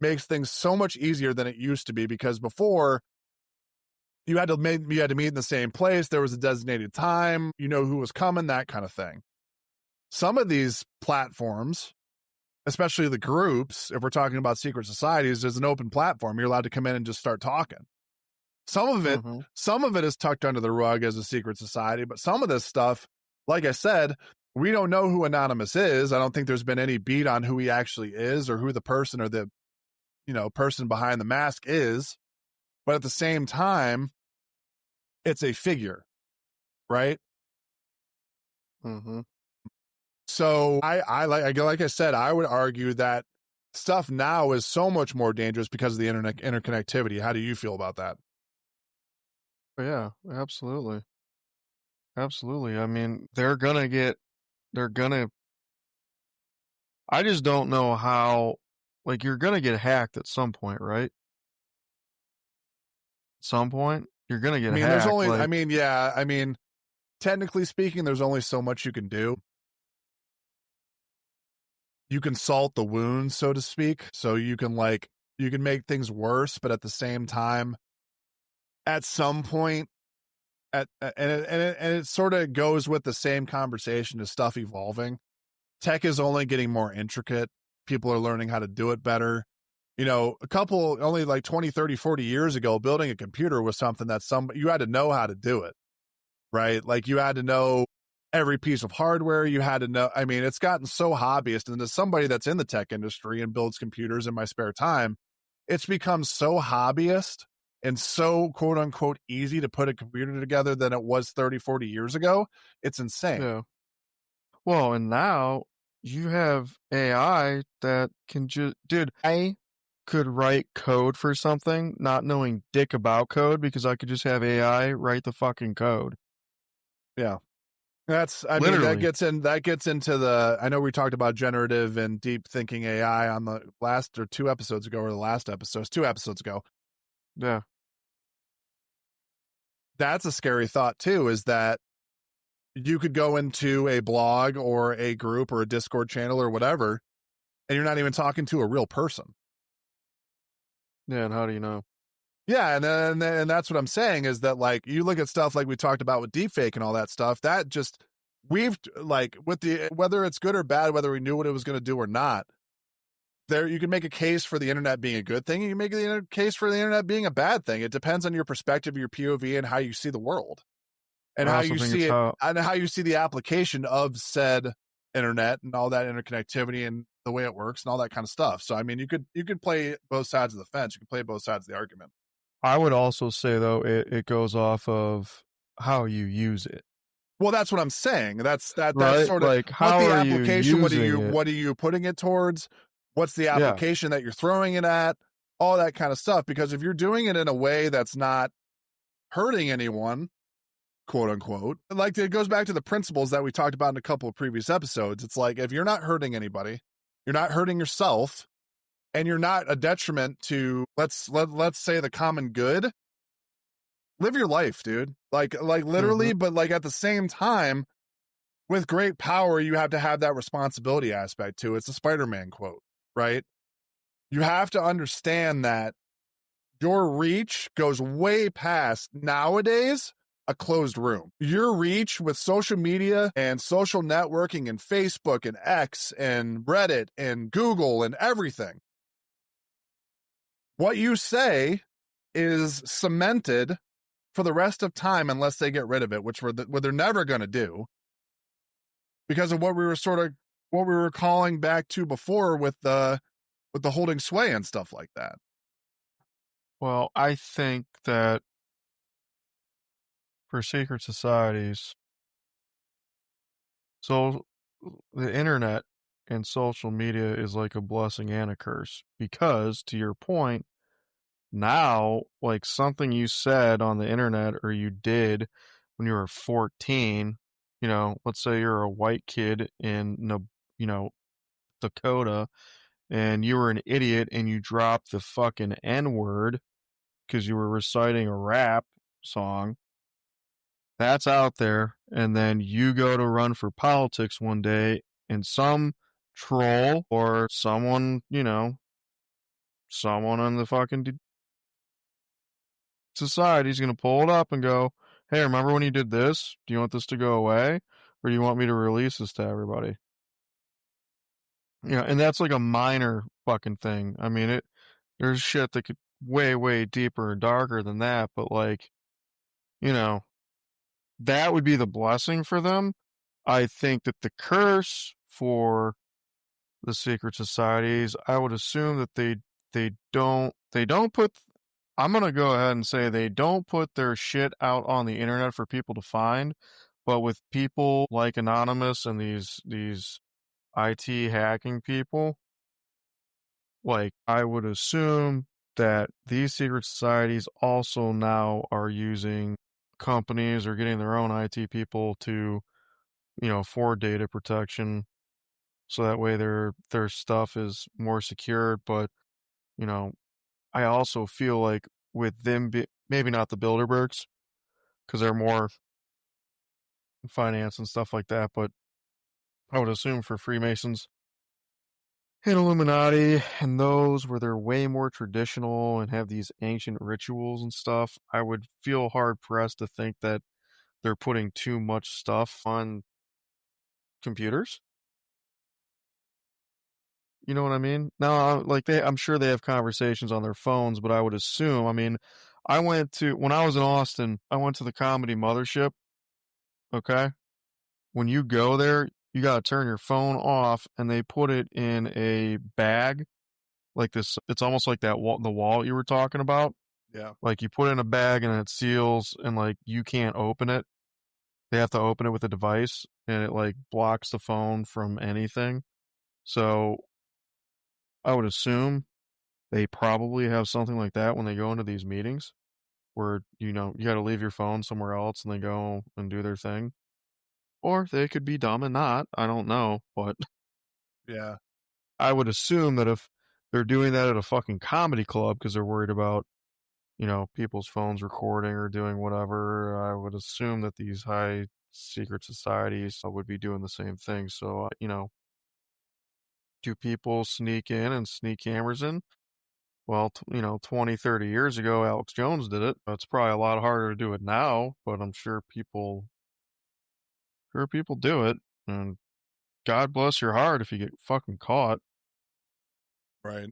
Speaker 1: makes things so much easier than it used to be. Because before, you had to meet in the same place. There was a designated time, who was coming, that kind of thing. Some of these platforms, especially the groups, if we're talking about secret societies, there's an open platform. You're allowed to come in and just start talking. Some of it is tucked under the rug as a secret society, but some of this stuff, like I said, we don't know who Anonymous is. I don't think there's been any beat on who he actually is, or who the person or the, person behind the mask is. But at the same time, it's a figure, right?
Speaker 2: Mm-hmm.
Speaker 1: So like I said, I would argue that stuff now is so much more dangerous because of the interconnectivity. How do you feel about that?
Speaker 2: Yeah, absolutely. Absolutely. I mean, I just don't know how, like, you're gonna get hacked at some point, right? At some point, you're gonna get hacked.
Speaker 1: There's only, technically speaking, there's only so much you can do. You can salt the wound, so to speak. So you can make things worse, but at the same time, at some point, and it sort of goes with the same conversation as stuff evolving. Tech is only getting more intricate. People are learning how to do it better. Only like 20, 30, 40 years ago, building a computer was something that you had to know how to do it, right? Like, you had to know every piece of hardware. You had to know, it's gotten so hobbyist. And as somebody that's in the tech industry and builds computers in my spare time, it's become so hobbyist and so quote unquote easy to put a computer together than it was 30, 40 years ago. It's insane.
Speaker 2: Yeah. Well, and now you have AI that can I could write code for something, not knowing dick about code, because I could just have AI write the fucking code.
Speaker 1: Yeah. That gets into the, I know we talked about generative and deep thinking AI on the last 2 episodes ago, or the last episodes, 2 episodes ago.
Speaker 2: Yeah.
Speaker 1: That's a scary thought too, is that you could go into a blog or a group or a Discord channel or whatever, and you're not even talking to a real person.
Speaker 2: Yeah. And how do you know?
Speaker 1: Yeah. And that's what I'm saying, is that, like, you look at stuff like we talked about with deepfake and all that stuff, that just, whether it's good or bad, whether we knew what it was going to do or not, you can make a case for the internet being a good thing, and you make a case for the internet being a bad thing. It depends on your perspective, your POV, and how you see the world, and how you see it, and how you see the application of said internet and all that interconnectivity and the way it works and all that kind of stuff. So, you could play both sides of the fence. You can play both sides of the argument.
Speaker 2: I would also say, though, it goes off of how you use it.
Speaker 1: Well, that's what I'm saying. That's
Speaker 2: right?
Speaker 1: Sort of
Speaker 2: like, how
Speaker 1: what the
Speaker 2: are
Speaker 1: application,
Speaker 2: you
Speaker 1: what are you putting it towards? What's the application that you're throwing it at? All that kind of stuff. Because if you're doing it in a way that's not hurting anyone, quote unquote, like, it goes back to the principles that we talked about in a couple of previous episodes. It's like, if you're not hurting anybody, you're not hurting yourself, and you're not a detriment to, let's say, the common good, live your life, dude. Like literally, but like at the same time, with great power, you have to have that responsibility aspect too. It's a Spider-Man quote, right? You have to understand that your reach goes way past, nowadays, a closed room. Your reach with social media and social networking and Facebook and X and Reddit and Google and everything what you say is cemented for the rest of time unless they get rid of it, which what they're never going to do, because of what we were calling back to before with the holding sway and stuff like that.
Speaker 2: Well, I think that for secret societies, so the internet and social media is like a blessing and a curse, because to your point, now, like something you said on the internet or you did when you were 14, let's say you're a white kid in, Dakota, and you were an idiot and you dropped the fucking N word because you were reciting a rap song. That's out there. And then you go to run for politics one day, and some troll or someone, someone on the fucking society's going to pull it up and go, hey, remember when you did this? Do you want this to go away? Or do you want me to release this to everybody? And that's like a minor fucking thing. I mean, there's shit that could way, way deeper and darker than that, but like, you know, that would be the blessing for them. I think that the curse for the secret societies, I would assume that they don't put, I'm going to go ahead and say they don't put their shit out on the internet for people to find, but with people like Anonymous and these IT hacking people, like I would assume that these secret societies also now are using companies or getting their own IT people to, for data protection, so that way their stuff is more secured. But, you know, I also feel like with them, maybe not the Bilderbergs, because they're more finance and stuff like that, but I would assume for Freemasons and Illuminati and those where they're way more traditional and have these ancient rituals and stuff, I would feel hard pressed to think that they're putting too much stuff on computers. You know what I mean? Now, like I'm sure they have conversations on their phones, but I would assume, I mean, when I was in Austin, I went to the Comedy Mothership. Okay. When you go there, you got to turn your phone off and they put it in a bag like this. It's almost like that the wallet you were talking about.
Speaker 1: Yeah.
Speaker 2: Like you put it in a bag and it seals and like you can't open it. They have to open it with a device and it like blocks the phone from anything. So I would assume they probably have something like that when they go into these meetings where, you got to leave your phone somewhere else and they go and do their thing. Or they could be dumb and not. I don't know. But
Speaker 1: Yeah.
Speaker 2: I would assume that if they're doing that at a fucking comedy club because they're worried about, people's phones recording or doing whatever, I would assume that these high secret societies would be doing the same thing. So, do people sneak in and sneak cameras in? Well, 20, 30 years ago, Alex Jones did it. It's probably a lot harder to do it now, but I'm sure people do it. And God bless your heart if you get fucking caught.
Speaker 1: Right.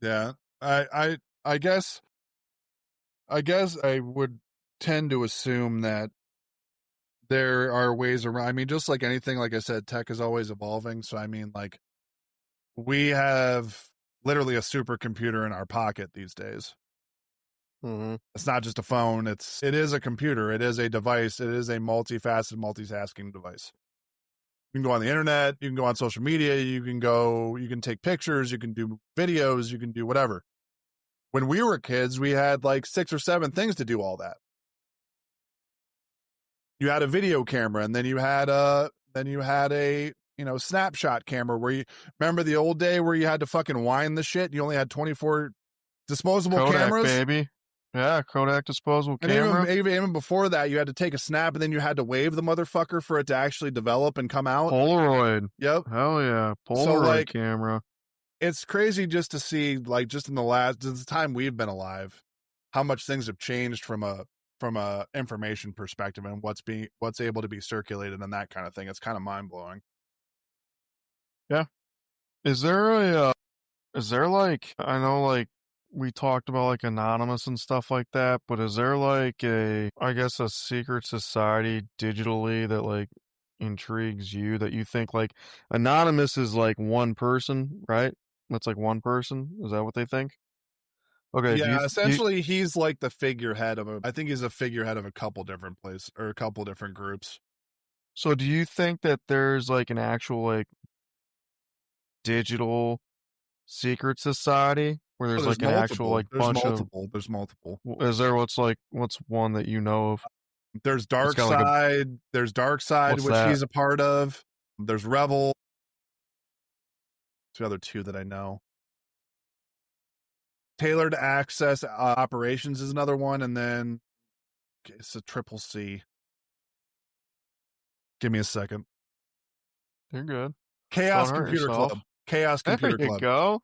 Speaker 1: Yeah. I guess I would tend to assume that there are ways around. I mean, just like anything, like I said, tech is always evolving. So I mean, like we have literally a supercomputer in our pocket these days.
Speaker 2: Mm-hmm.
Speaker 1: It's not just a phone. It is a computer. It is a device. It is a multifaceted, multitasking device. You can go on the internet. You can go on social media. You can take pictures. You can do videos. You can do whatever. When we were kids, we had like 6 or 7 things to do all that. You had a video camera, and then you had a snapshot camera where you remember the old day where you had to fucking wind the shit. You only had 24 disposable
Speaker 2: Kodak,
Speaker 1: cameras,
Speaker 2: baby. Yeah, Kodak disposable
Speaker 1: and
Speaker 2: camera.
Speaker 1: even before that, you had to take a snap, and then you had to wave the motherfucker for it to actually develop and come out.
Speaker 2: Polaroid.
Speaker 1: Yep.
Speaker 2: Hell yeah, Polaroid
Speaker 1: So like,
Speaker 2: camera.
Speaker 1: it's crazy just to see, like, just in the time we've been alive, how much things have changed from a information perspective and what's able to be circulated and that kind of thing. It's kind of mind blowing.
Speaker 2: Yeah. Is there like, I know like we talked about like anonymous and stuff like that, but is there like I guess a secret society digitally that like intrigues you that you think like anonymous is like one person, right? That's like one person. Is that what they think? Okay,
Speaker 1: Yeah, essentially he's like the figurehead of I think he's a figurehead of a couple different places or a couple different groups.
Speaker 2: so do you think that there's like an actual like digital secret society where
Speaker 1: Oh,
Speaker 2: there's
Speaker 1: there's
Speaker 2: like an actual
Speaker 1: multiple.
Speaker 2: like bunch of
Speaker 1: There's multiple.
Speaker 2: is there what's one that you know of?
Speaker 1: There's
Speaker 2: It's
Speaker 1: Dark
Speaker 2: got like a
Speaker 1: Side. There's Dark Side,
Speaker 2: what's
Speaker 1: which
Speaker 2: that?
Speaker 1: he's a part of. There's Revel. Two other two that I know. Tailored Access Operations is another one, and then it's a triple C. Give me a second.
Speaker 2: You're good.
Speaker 1: Chaos
Speaker 2: Don't hurt
Speaker 1: Computer
Speaker 2: yourself.
Speaker 1: Club. Chaos
Speaker 2: There
Speaker 1: Computer
Speaker 2: you
Speaker 1: Club.
Speaker 2: go.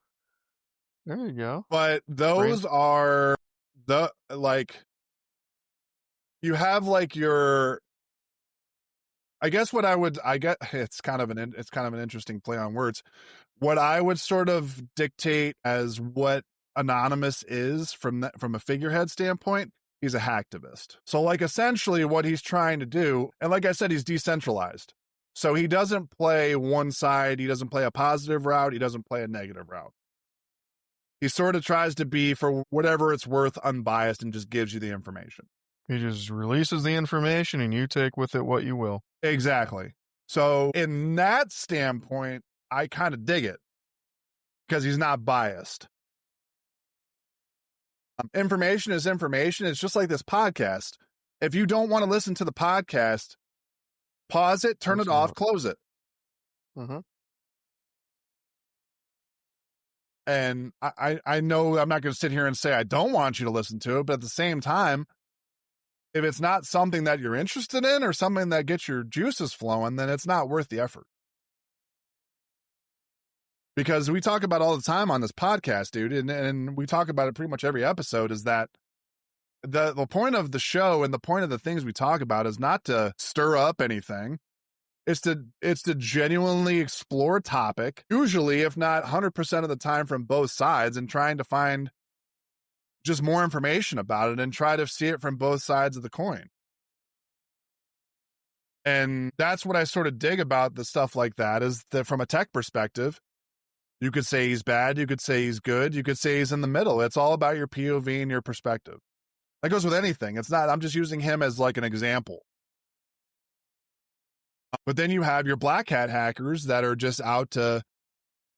Speaker 2: There you go.
Speaker 1: But
Speaker 2: Brain.
Speaker 1: those are the like you have like your I guess what I get it's kind of an interesting play on words. What I would sort of dictate as what anonymous is from a figurehead standpoint, he's a hacktivist. So like essentially what he's trying to do, and like I said, he's decentralized. So he doesn't play one side, he doesn't play a positive route, he doesn't play a negative route. He sort of tries to be, for whatever it's worth, unbiased and just gives you the information.
Speaker 2: He just releases the information and you take with it what you will.
Speaker 1: Exactly. So in that standpoint, I kind of dig it because he's not biased. Information is information. It's just like this podcast. If you don't want to listen to the podcast, pause it, turn it off, close it.
Speaker 2: Mm-hmm.
Speaker 1: And I know I'm not going to sit here and say I don't want you to listen to it, but at the same time, if it's not something that you're interested in or something that gets your juices flowing, then it's not worth the effort. Because we talk about all the time on this podcast, dude, and we talk about it pretty much every episode, is that the point of the show and the point of the things we talk about is not to stir up anything. It's to genuinely explore a topic, usually, if not 100% of the time, from both sides, and trying to find just more information about it and try to see it from both sides of the coin. And that's what I sort of dig about the stuff like that, is that from a tech perspective, you could say he's bad, you could say he's good, you could say he's in the middle. It's all about your POV and your perspective. That goes with anything. It's not, I'm just using him as like an example. But then you have your black hat hackers that are just out to,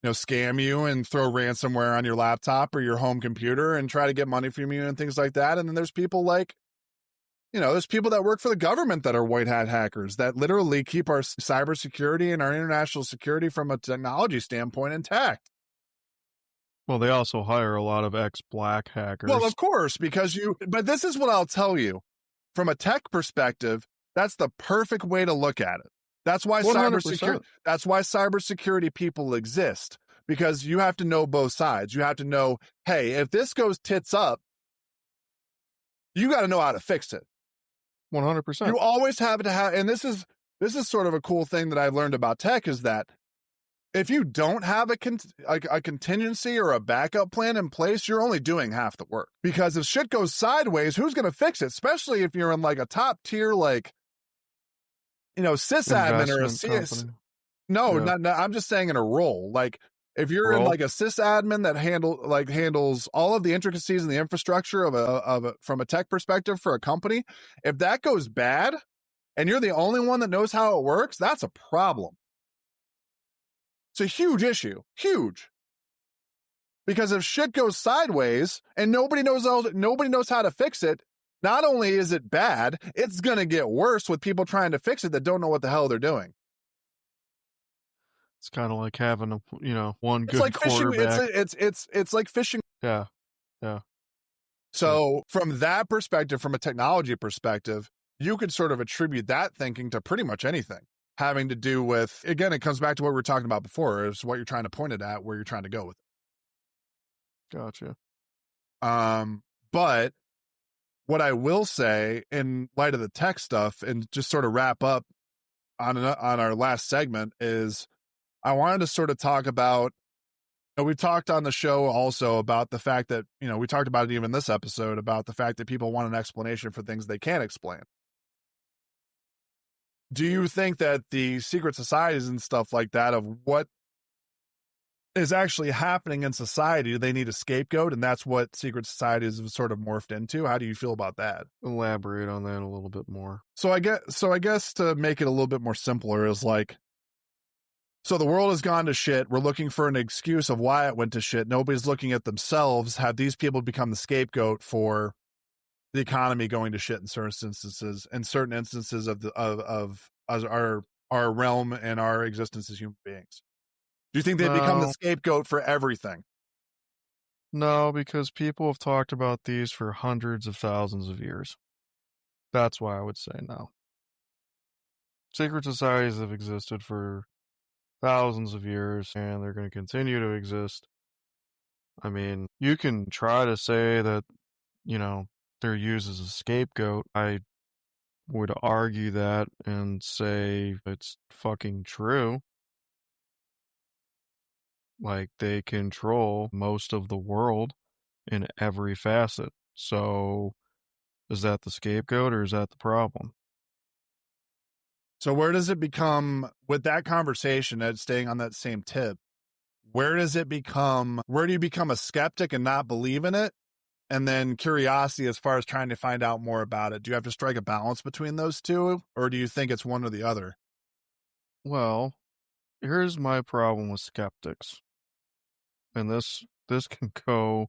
Speaker 1: scam you and throw ransomware on your laptop or your home computer and try to get money from you and things like that. And then there's people like, there's people that work for the government that are white hat hackers that literally keep our cybersecurity and our international security from a technology standpoint intact.
Speaker 2: Well, they also hire a lot of ex-black hackers.
Speaker 1: Well, of course, but this is what I'll tell you. From a tech perspective, that's the perfect way to look at it. That's why
Speaker 2: 100%.
Speaker 1: cybersecurity people exist, because you have to know both sides. You have to know, hey, if this goes tits up, you got to know how to fix it.
Speaker 2: 100%.
Speaker 1: You always have to have, and this is sort of a cool thing that I've learned about tech, is that if you don't have a contingency or a backup plan in place, you're only doing half the work. Because if shit goes sideways, who's going to fix it? Especially if you're in like a top tier, like, sysadmin or a CS. No,
Speaker 2: Yeah.
Speaker 1: not, I'm just saying in a role. Like if you're in like a sysadmin that handles all of the intricacies and the infrastructure from a tech perspective for a company, if that goes bad and you're the only one that knows how it works, that's a problem. It's a huge issue. Huge. Because if shit goes sideways and nobody knows how to fix it, not only is it bad, it's going to get worse with people trying to fix it that don't know what the hell they're doing.
Speaker 2: It's kind of like having one good
Speaker 1: like
Speaker 2: quarterback.
Speaker 1: It's like fishing.
Speaker 2: Yeah. Yeah.
Speaker 1: So from that perspective, from a technology perspective, you could sort of attribute that thinking to pretty much anything having to do with, again, it comes back to what we were talking about before, is what you're trying to point it at, where you're trying to go with it.
Speaker 2: Gotcha.
Speaker 1: But what I will say in light of the tech stuff, and just sort of wrap up on our last segment, is I wanted to sort of talk about we've talked on the show also about the fact that, we talked about it even this episode about the fact that people want an explanation for things they can't explain. Do you think that the secret societies and stuff like that, of what is actually happening in society, do they need a scapegoat? And that's what secret societies have sort of morphed into. How do you feel about that?
Speaker 2: Elaborate on that a little bit more.
Speaker 1: So I guess to make it a little bit more simpler is like, so the world has gone to shit. We're looking for an excuse of why it went to shit. Nobody's looking at themselves. Have these people become the scapegoat for the economy going to shit in certain instances of our realm and our existence as human beings? Do you think they become the scapegoat for everything?
Speaker 2: No, because people have talked about these for hundreds of thousands of years. That's why I would say no. Secret societies have existed for thousands of years, and they're going to continue to exist. I mean, you can try to say that, they're used as a scapegoat. I would argue that and say it's fucking true. Like, they control most of the world in every facet. So, is that the scapegoat or is that the problem?
Speaker 1: So where does it become, with that conversation, and staying on that same tip, where do you become a skeptic and not believe in it? And then curiosity as far as trying to find out more about it. Do you have to strike a balance between those two? Or do you think it's one or the other?
Speaker 2: Well, here's my problem with skeptics. And this can go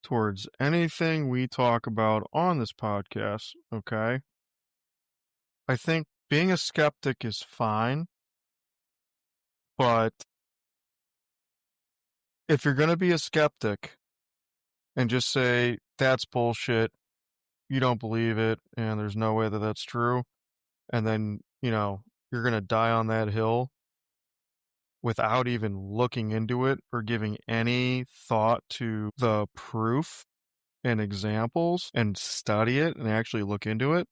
Speaker 2: towards anything we talk about on this podcast, okay? I think being a skeptic is fine, but if you're going to be a skeptic and just say, that's bullshit, you don't believe it, and there's no way that that's true, and then, you're going to die on that hill without even looking into it or giving any thought to the proof and examples and study it and actually look into it.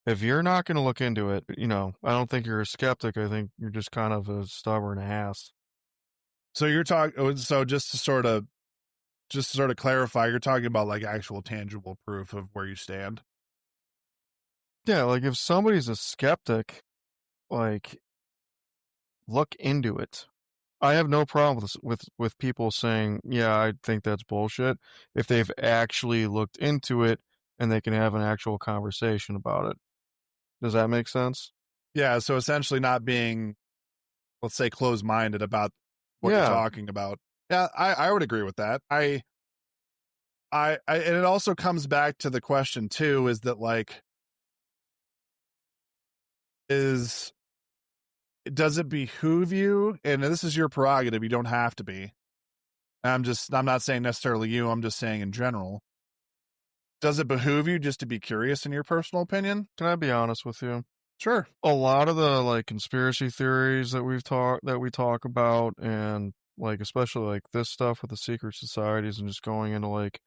Speaker 2: If you're not going to look into it, I don't think you're a skeptic. I think you're just kind of a stubborn ass.
Speaker 1: So you're talking, so just to sort of clarify, you're talking about like actual tangible proof of where you stand.
Speaker 2: Yeah, like if somebody's a skeptic, like look into it. I have no problem with people saying, yeah, I think that's bullshit, if they've actually looked into it and they can have an actual conversation about it. Does that make sense?
Speaker 1: Yeah, so essentially not being, let's say, closed-minded about what you're talking about. Yeah, I would agree with that. And it also comes back to the question too, is that like, does it behoove you? And this is your prerogative. You don't have to be. I'm not saying necessarily you, I'm just saying in general. Does it behoove you just to be curious in your personal opinion?
Speaker 2: Can I be honest with you?
Speaker 1: Sure.
Speaker 2: A lot of the like conspiracy theories that we talk about, and like especially like this stuff with the secret societies and just going into like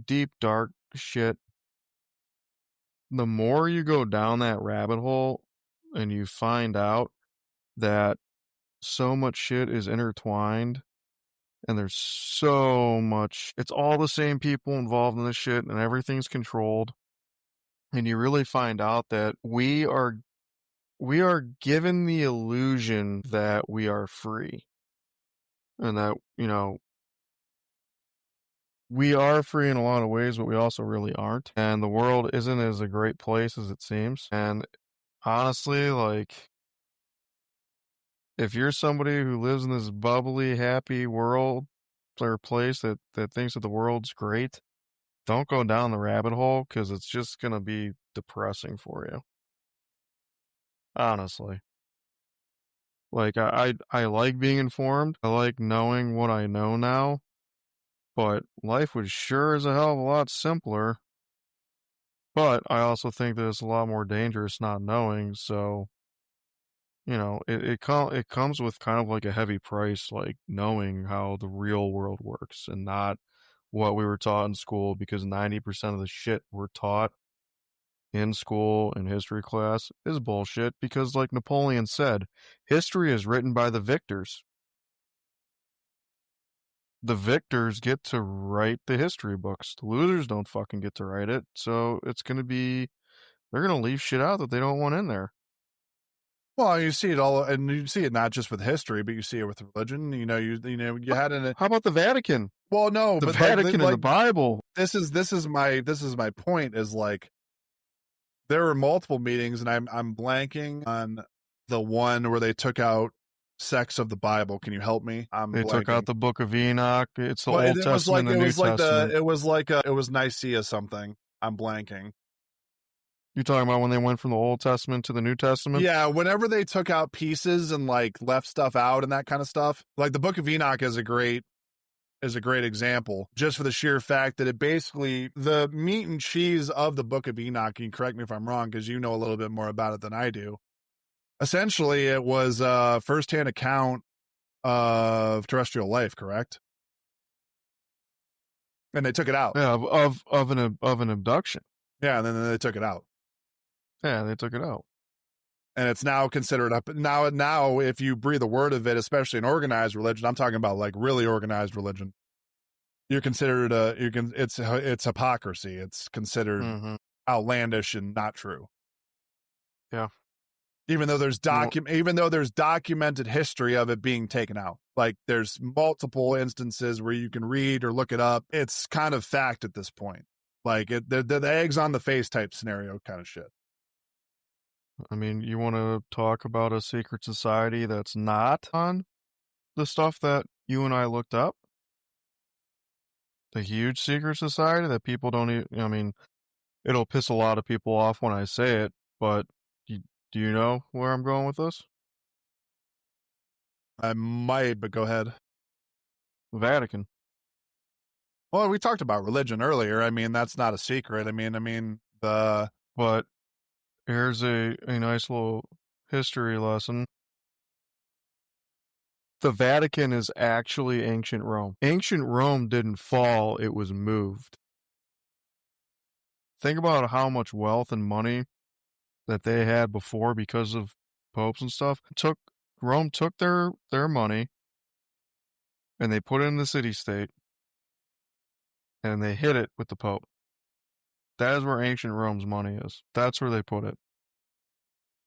Speaker 2: deep dark shit, the more you go down that rabbit hole and you find out that so much shit is intertwined and there's so much, it's all the same people involved in this shit and everything's controlled, and you really find out that we are given the illusion that we are free and that, we are free in a lot of ways, but we also really aren't. And the world isn't as a great place as it seems. And honestly, like, if you're somebody who lives in this bubbly, happy world or place that thinks that the world's great, don't go down the rabbit hole because it's just going to be depressing for you. Honestly. Like, I like being informed. I like knowing what I know now. But life was sure as a hell of a lot simpler. But I also think that it's a lot more dangerous not knowing. So, it comes with kind of like a heavy price, like knowing how the real world works and not what we were taught in school, because 90% of the shit we're taught in school in history class is bullshit, because like Napoleon said, history is written by the victors. the victors get to write the history books. The losers don't fucking get to write it. So it's going to be, they're going to leave shit out that they don't want in there.
Speaker 1: Well, you see it all, and you see it not just with history, but you see it with religion. You had an.
Speaker 2: How about the Vatican?
Speaker 1: Well, no,
Speaker 2: The
Speaker 1: but
Speaker 2: Vatican and the Bible.
Speaker 1: This is my point. Is like there were multiple meetings, and I'm blanking on the one where they took out sex of the Bible. Can you help me?
Speaker 2: They took out the Book of Enoch. It's the
Speaker 1: Well,
Speaker 2: Old Testament and the New Testament.
Speaker 1: It was Nicaea something. I'm blanking.
Speaker 2: You're talking about when they went from the Old Testament to the New Testament?
Speaker 1: Yeah, whenever they took out pieces and like left stuff out and that kind of stuff. Like the Book of Enoch is a great example, just for the sheer fact that it basically, the meat and cheese of the Book of Enoch, and correct me if I'm wrong because you know a little bit more about it than I do. Essentially, it was a firsthand account of terrestrial life, correct? And they took it out.
Speaker 2: Yeah, of an abduction.
Speaker 1: Yeah, and then they took it out.
Speaker 2: Yeah, they took it out.
Speaker 1: And it's now considered up now if you breathe a word of it, especially in organized religion, I'm talking about like really organized religion, you're considered it's hypocrisy. It's considered outlandish and not true.
Speaker 2: Yeah.
Speaker 1: Even though there's documented history of it being taken out. Like there's multiple instances where you can read or look it up. It's kind of fact at this point. Like the eggs on the face type scenario kind of shit.
Speaker 2: I mean, you want to talk about a secret society that's not on the stuff that you and I looked up? The huge secret society that people don't even, I mean, it'll piss a lot of people off when I say it, but do you know where I'm going with this?
Speaker 1: I might, but go ahead.
Speaker 2: The Vatican.
Speaker 1: Well, we talked about religion earlier. I mean, that's not a secret. I mean,
Speaker 2: But here's a nice little history lesson. The Vatican is actually ancient Rome. Ancient Rome didn't fall, it was moved. Think about how much wealth and money that they had before because of popes and stuff. Rome took their money and they put it in the city-state and they hid it with the Pope. That is where ancient Rome's money is. That's where they put it.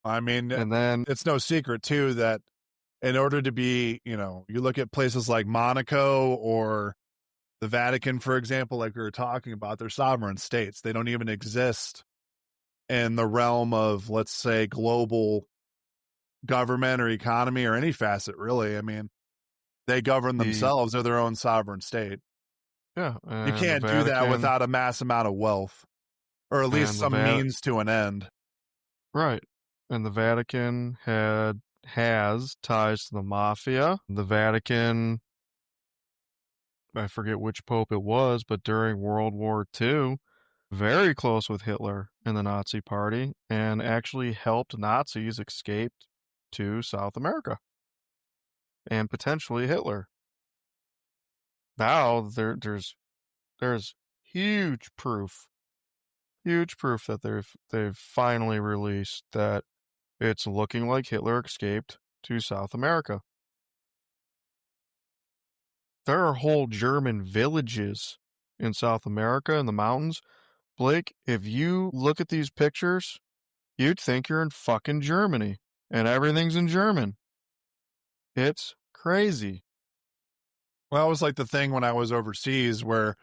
Speaker 1: I mean,
Speaker 2: and then
Speaker 1: it's no secret too that in order to be, you look at places like Monaco or the Vatican, for example, like we were talking about, they're sovereign states. They don't even exist in the realm of, let's say, global government or economy or any facet, really. I mean, they govern themselves. They're their own sovereign state.
Speaker 2: Yeah.
Speaker 1: You can't do that without a mass amount of wealth, or at least some means to an end.
Speaker 2: Right. And the Vatican has ties to the mafia. The Vatican, I forget which pope it was, but during World War II, very close with Hitler and the Nazi Party, and actually helped Nazis escape to South America and potentially Hitler. Now there's huge proof that they've finally released that it's looking like Hitler escaped to South America. There are whole German villages in South America in the mountains. Blake, if you look at these pictures, you'd think you're in fucking Germany and everything's in German. It's crazy.
Speaker 1: Well, it was like the thing when I was overseas where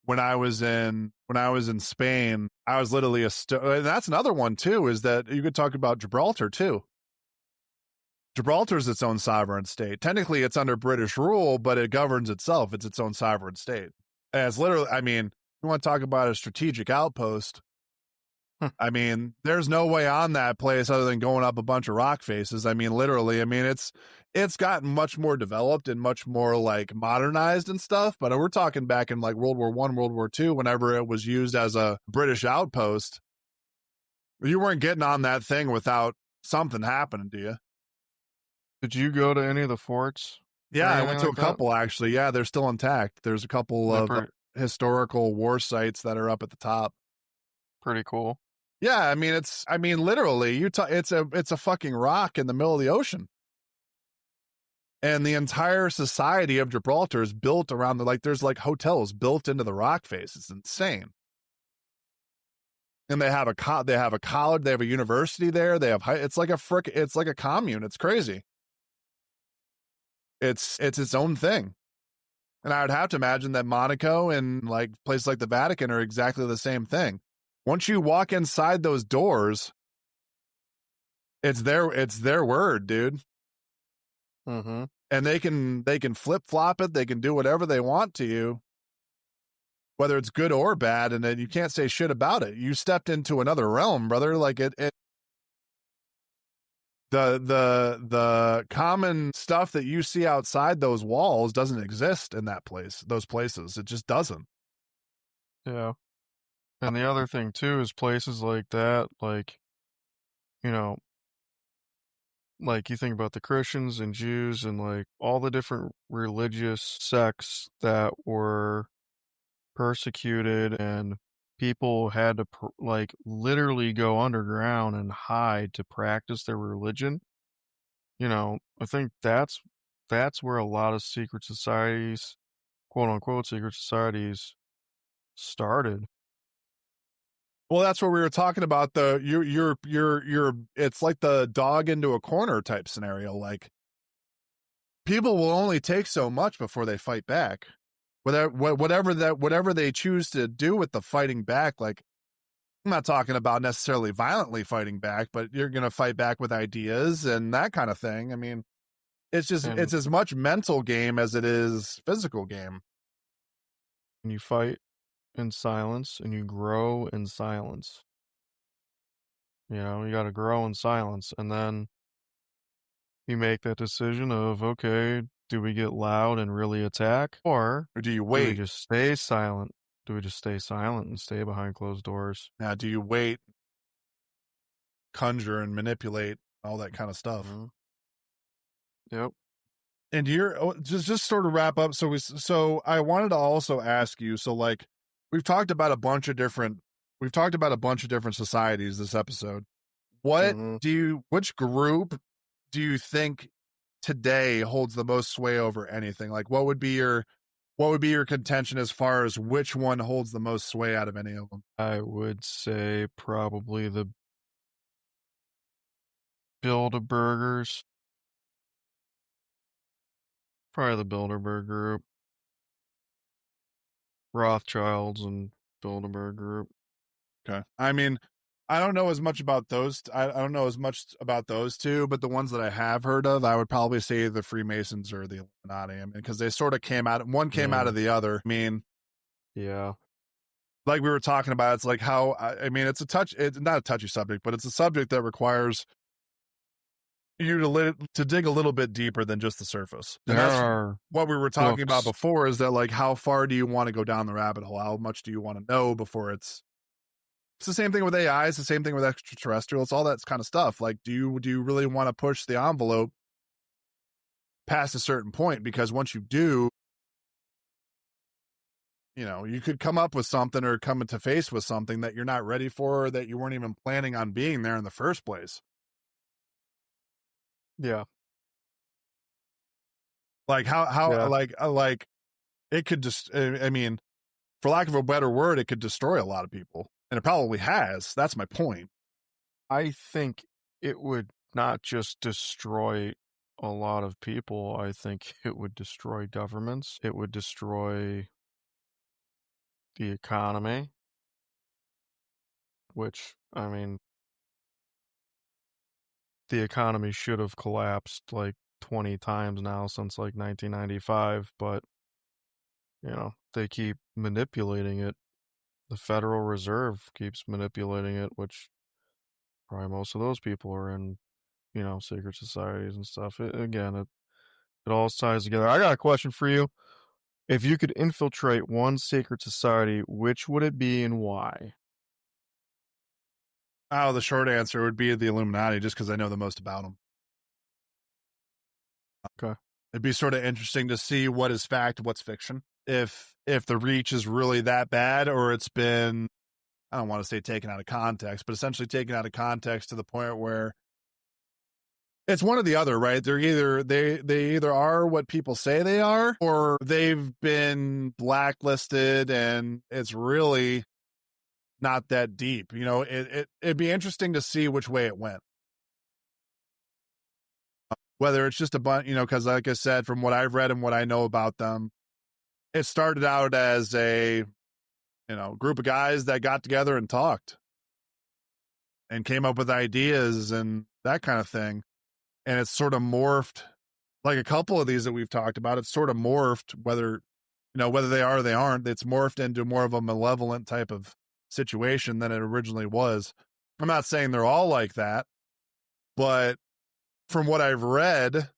Speaker 1: when I was in Spain, I was literally and that's another one too, is that you could talk about Gibraltar too. Gibraltar is its own sovereign state. Technically, it's under British rule, but it governs itself. It's its own sovereign state. And it's literally, I mean, you want to talk about a strategic outpost. I mean, there's no way on that place other than going up a bunch of rock faces. I mean, literally, I mean, it's gotten much more developed and much more like modernized and stuff. But we're talking back in like World War I, World War II, whenever it was used as a British outpost. You weren't getting on that thing without something happening to you.
Speaker 2: Did you go to any of the forts?
Speaker 1: Yeah, I went to a couple actually. Yeah, they're still intact. There's a couple of historical war sites that are up at the top.
Speaker 2: Pretty cool.
Speaker 1: Yeah, I mean literally it's a fucking rock in the middle of the ocean. And the entire society of Gibraltar is built around there's like hotels built into the rock face. It's insane. And they have a college, they have a university there. They have it's like a commune. It's crazy. It's its own thing. And I would have to imagine that Monaco and like places like the Vatican are exactly the same thing. Once you walk inside those doors, it's their word, dude.
Speaker 2: Mm-hmm.
Speaker 1: And they can flip flop it. They can do whatever they want to you, whether it's good or bad, and then you can't say shit about it. You stepped into another realm, brother. Like the common stuff that you see outside those walls doesn't exist in those places. It just doesn't.
Speaker 2: Yeah. And the other thing too is places like that, like, you know, like you think about the Christians and Jews and like all the different religious sects that were persecuted, and people had to like literally go underground and hide to practice their religion. I think that's where a lot of secret societies, quote unquote secret societies, started.
Speaker 1: Well, that's what we were talking about. You're it's like the dog into a corner type scenario. Like people will only take so much before they fight back. Whatever they choose to do with the fighting back, like I'm not talking about necessarily violently fighting back, but you're going to fight back with ideas and that kind of thing. I mean, it's
Speaker 2: And
Speaker 1: as much mental game as it is physical game.
Speaker 2: you fight in silence and you grow in silence. You got to grow in silence, and then you make that decision of, okay, do we get loud and really attack, or
Speaker 1: Or do you
Speaker 2: do we
Speaker 1: wait?
Speaker 2: just stay silent? Do we just stay silent and stay behind closed doors?
Speaker 1: Now, do you wait, conjure and manipulate, all that kind of stuff?
Speaker 2: Mm-hmm. Yep.
Speaker 1: And you're just sort of wrap up. So I wanted to also ask you. So like we've talked about a bunch of different societies this episode. Which group do you think today holds the most sway over anything? Like what would be your contention as far as which one holds the most sway out of any of them?
Speaker 2: I would say probably the Bilderbergers. Probably the Bilderberg group. Rothschilds and Bilderberg group.
Speaker 1: Okay. I mean, I don't know as much about those. I don't know as much about those two, but the ones that I have heard of, I would probably say the Freemasons or the Illuminati. I mean, because they sort of one came out of the other. I mean,
Speaker 2: yeah.
Speaker 1: Like we were talking about, it's like how, I mean, it's not a touchy subject, but it's a subject that requires you to dig a little bit deper than just the surface. And that's what we were talking about before, is that like, how far do you want to go down the rabbit hole? How much do you want to know before it's the same thing with AI. It's the same thing with extraterrestrial. It's all that kind of stuff. Like, do you really want to push the envelope past a certain point? Because once you do, you could come up with something or come into face with something that you're not ready for, or that you weren't even planning on being there in the first place.
Speaker 2: Yeah.
Speaker 1: Like like it could just, I mean, for lack of a better word, it could destroy a lot of people, and it probably has. That's my point.
Speaker 2: I think it would not just destroy a lot of people. I think it would destroy governments. It would destroy the economy, which, I mean, the economy should have collapsed like 20 times now since like 1995, but they keep manipulating it. The Federal Reserve keeps manipulating it, which probably most of those people are in, secret societies and stuff. It all ties together. I got a question for you. If you could infiltrate one secret society, which would it be and why?
Speaker 1: Oh, the short answer would be the Illuminati, just because I know the most about them.
Speaker 2: Okay.
Speaker 1: It'd be sort of interesting to see what is fact, what's fiction. If the reach is really that bad, or it's been, I don't want to say taken out of context, but essentially taken out of context to the point where It's one or the other, right? They're either they either are what people say they are, or they've been blacklisted and it's really not that deep. You know, it'd be interesting to see which way it went. Whether it's just a bunch, you know, because like I said, from what I've read and what I know about them, it started out as a, you know, group of guys that got together and talked and came up with ideas and that kind of thing. And it's sort of morphed, like a couple of these that we've talked about, it's sort of morphed, whether, you know, whether they are or they aren't, it's morphed into more of a malevolent type of situation than it originally was. I'm not saying they're all like that, but from what I've read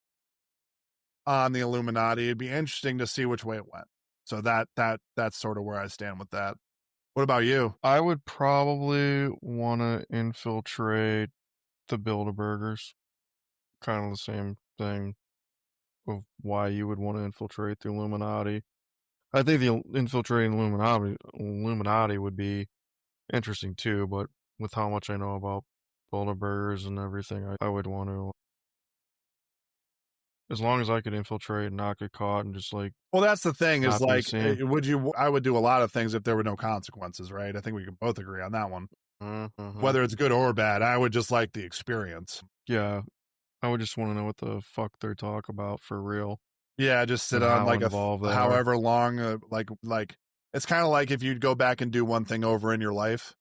Speaker 1: on the Illuminati, it'd be interesting to see which way it went. So that's sort of where I stand with that. What about you?
Speaker 2: I would probably want to infiltrate the Bilderbergers. Kind of the same thing of why you would want to infiltrate the Illuminati. I think the infiltrating Illuminati would be interesting too, but with how much I know about Bilderbergers and everything, I would want to, as long as I could infiltrate and not get caught and just like,
Speaker 1: well, that's the thing is
Speaker 2: not be
Speaker 1: like,
Speaker 2: seen.
Speaker 1: I would do a lot of things if there were no consequences, right? I think we can both agree on that one.
Speaker 2: Mm-hmm.
Speaker 1: Whether it's good or bad, I would just like the experience.
Speaker 2: Yeah, I would just want to know what the fuck they talk about for real.
Speaker 1: Yeah, just sit
Speaker 2: And
Speaker 1: on
Speaker 2: how
Speaker 1: like
Speaker 2: involved they are.
Speaker 1: however long, like it's kind of like if you'd go back and do one thing over in your life.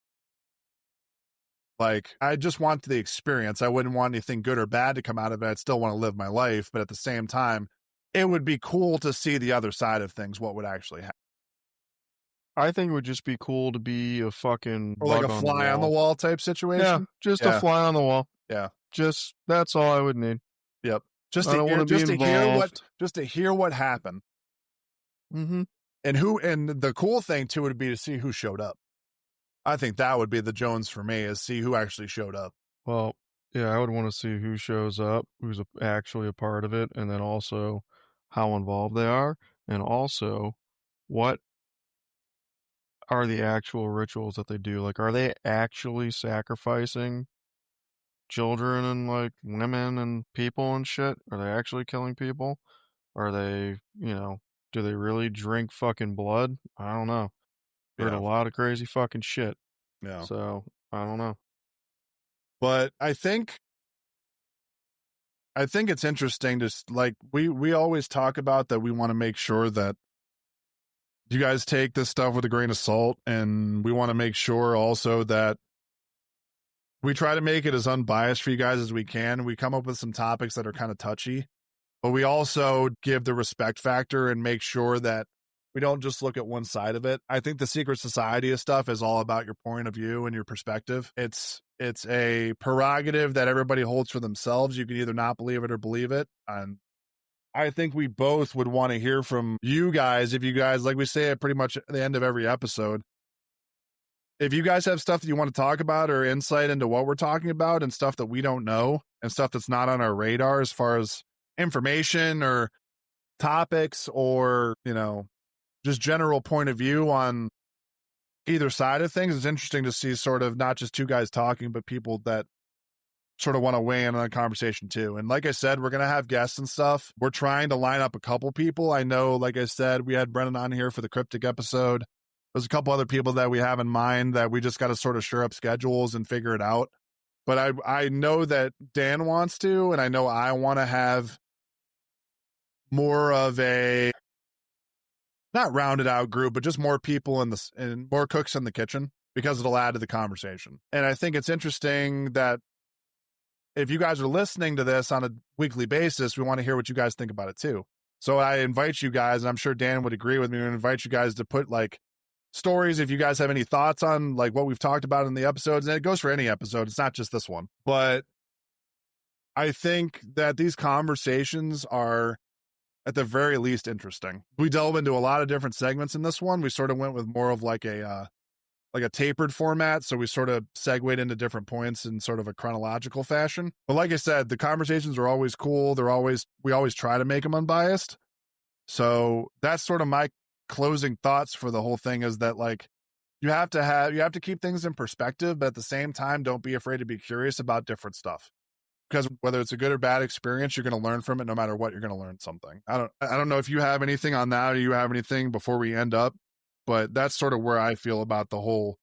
Speaker 1: Like, I just want the experience. I wouldn't want anything good or bad to come out of it. I'd still want to live my life, but at the same time, it would be cool to see the other side of things, what would actually happen.
Speaker 2: I think it would just be cool to be a fucking
Speaker 1: Or like
Speaker 2: bug
Speaker 1: a
Speaker 2: on the
Speaker 1: fly on the
Speaker 2: wall
Speaker 1: wall type situation.
Speaker 2: Yeah, just a
Speaker 1: Yeah.
Speaker 2: fly on the wall.
Speaker 1: Yeah.
Speaker 2: Just that's all I would need.
Speaker 1: Yep. Just
Speaker 2: I
Speaker 1: to
Speaker 2: don't
Speaker 1: hear,
Speaker 2: want to be involved.
Speaker 1: just to hear what happened.
Speaker 2: Mm-hmm.
Speaker 1: And the cool thing too would be to see who showed up. I think that would be the Jones for me, is see who actually showed up.
Speaker 2: Well, yeah, I would want to see who shows up, who's actually a part of it, and then also how involved they are, and also what are the actual rituals that they do. Like, are they actually sacrificing children and like women and people and shit? Are they actually killing people? Are they, do they really drink fucking blood? I don't know. Heard a
Speaker 1: Yeah.
Speaker 2: lot of crazy fucking shit.
Speaker 1: Yeah.
Speaker 2: So, I don't know.
Speaker 1: But I think it's interesting to, like, we always talk about that we want to make sure that you guys take this stuff with a grain of salt, and we want to make sure also that we try to make it as unbiased for you guys as we can. We come up with some topics that are kind of touchy, but we also give the respect factor and make sure that we don't just look at one side of it. I think the secret society of stuff is all about your point of view and your perspective. It's a prerogative that everybody holds for themselves. You can either not believe it or believe it. And I think we both would want to hear from you guys. If you guys, like we say at pretty much the end of every episode, if you guys have stuff that you want to talk about or insight into what we're talking about and stuff that we don't know and stuff that's not on our radar as far as information or topics or, just general point of view on either side of things, it's interesting to see sort of not just two guys talking, but people that sort of want to weigh in on the conversation too. And like I said, we're going to have guests and stuff. We're trying to line up a couple people. I know, like I said, we had Brennan on here for the cryptic episode. There's a couple other people that we have in mind that we just got to sort of shore up schedules and figure it out. But I know that Dan wants to, and I know I want to have more of a, not rounded out group, but just more people and more cooks in the kitchen, because it'll add to the conversation. And I think it's interesting that if you guys are listening to this on a weekly basis, we want to hear what you guys think about it too. So I invite you guys, and I'm sure Dan would agree with me, and invite you guys to put like stories. If you guys have any thoughts on like what we've talked about in the episodes, and it goes for any episode, it's not just this one, but I think that these conversations are at the very least interesting. We delve into a lot of different segments in this one. We sort of went with more of like a tapered format. So we sort of segued into different points in sort of a chronological fashion. But like I said, the conversations are always cool. We always try to make them unbiased. So that's sort of my closing thoughts for the whole thing, is that like, you have to keep things in perspective, but at the same time, don't be afraid to be curious about different stuff. because whether it's a good or bad experience, you're going to learn from it. No matter what, you're going to learn something. I don't know if you have anything on that, or you have anything before we end up, but that's sort of where I feel about the whole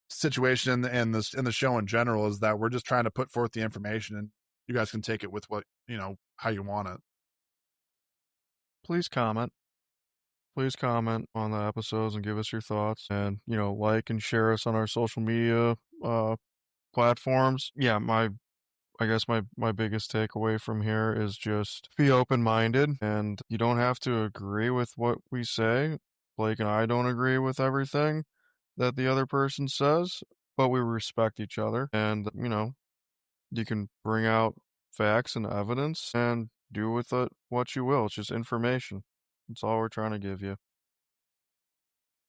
Speaker 1: situation and this in the show in general, is that we're just trying to put forth the information, and you guys can take it with what, how you want it.
Speaker 2: Please comment. Please comment on the episodes and give us your thoughts, and like and share us on our social media platforms. Yeah, I guess my biggest takeaway from here is just be open-minded, and you don't have to agree with what we say. Blake and I don't agree with everything that the other person says, but we respect each other, and you can bring out facts and evidence and do with it what you will. It's just information. That's all we're trying to give you.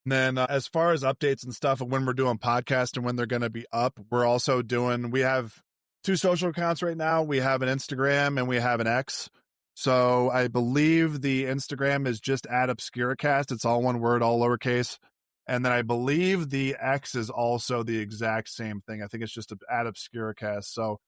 Speaker 1: And then as far as updates and stuff and when we're doing podcasts and when they're going to be up, we have 2 social accounts right now. We have an Instagram and we have an X. So I believe the Instagram is just at Obscuracast. It's all one word, all lowercase. And then I believe the X is also the exact same thing. I think it's just at Obscuracast. So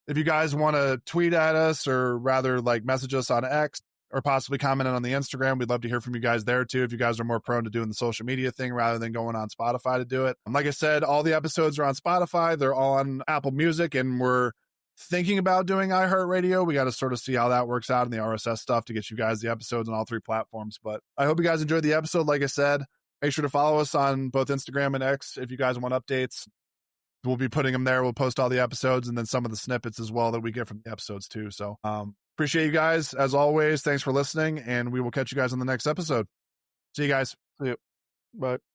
Speaker 1: if you guys want to tweet at us, or rather like message us on X, or possibly comment on the Instagram, we'd love to hear from you guys there too, if you guys are more prone to doing the social media thing rather than going on Spotify to do it. Like I said, all the episodes are on Spotify. They're all on Apple Music, and we're thinking about doing iHeartRadio. We got to sort of see how that works out in the RSS stuff to get you guys the episodes on all 3 platforms. But I hope you guys enjoyed the episode. Like I said, make sure to follow us on both Instagram and X if you guys want updates. We'll be putting them there. We'll post all the episodes and then some of the snippets as well that we get from the episodes too. So appreciate you guys as always. Thanks for listening, and we will catch you guys on the next episode. See you guys.
Speaker 2: See you. Bye.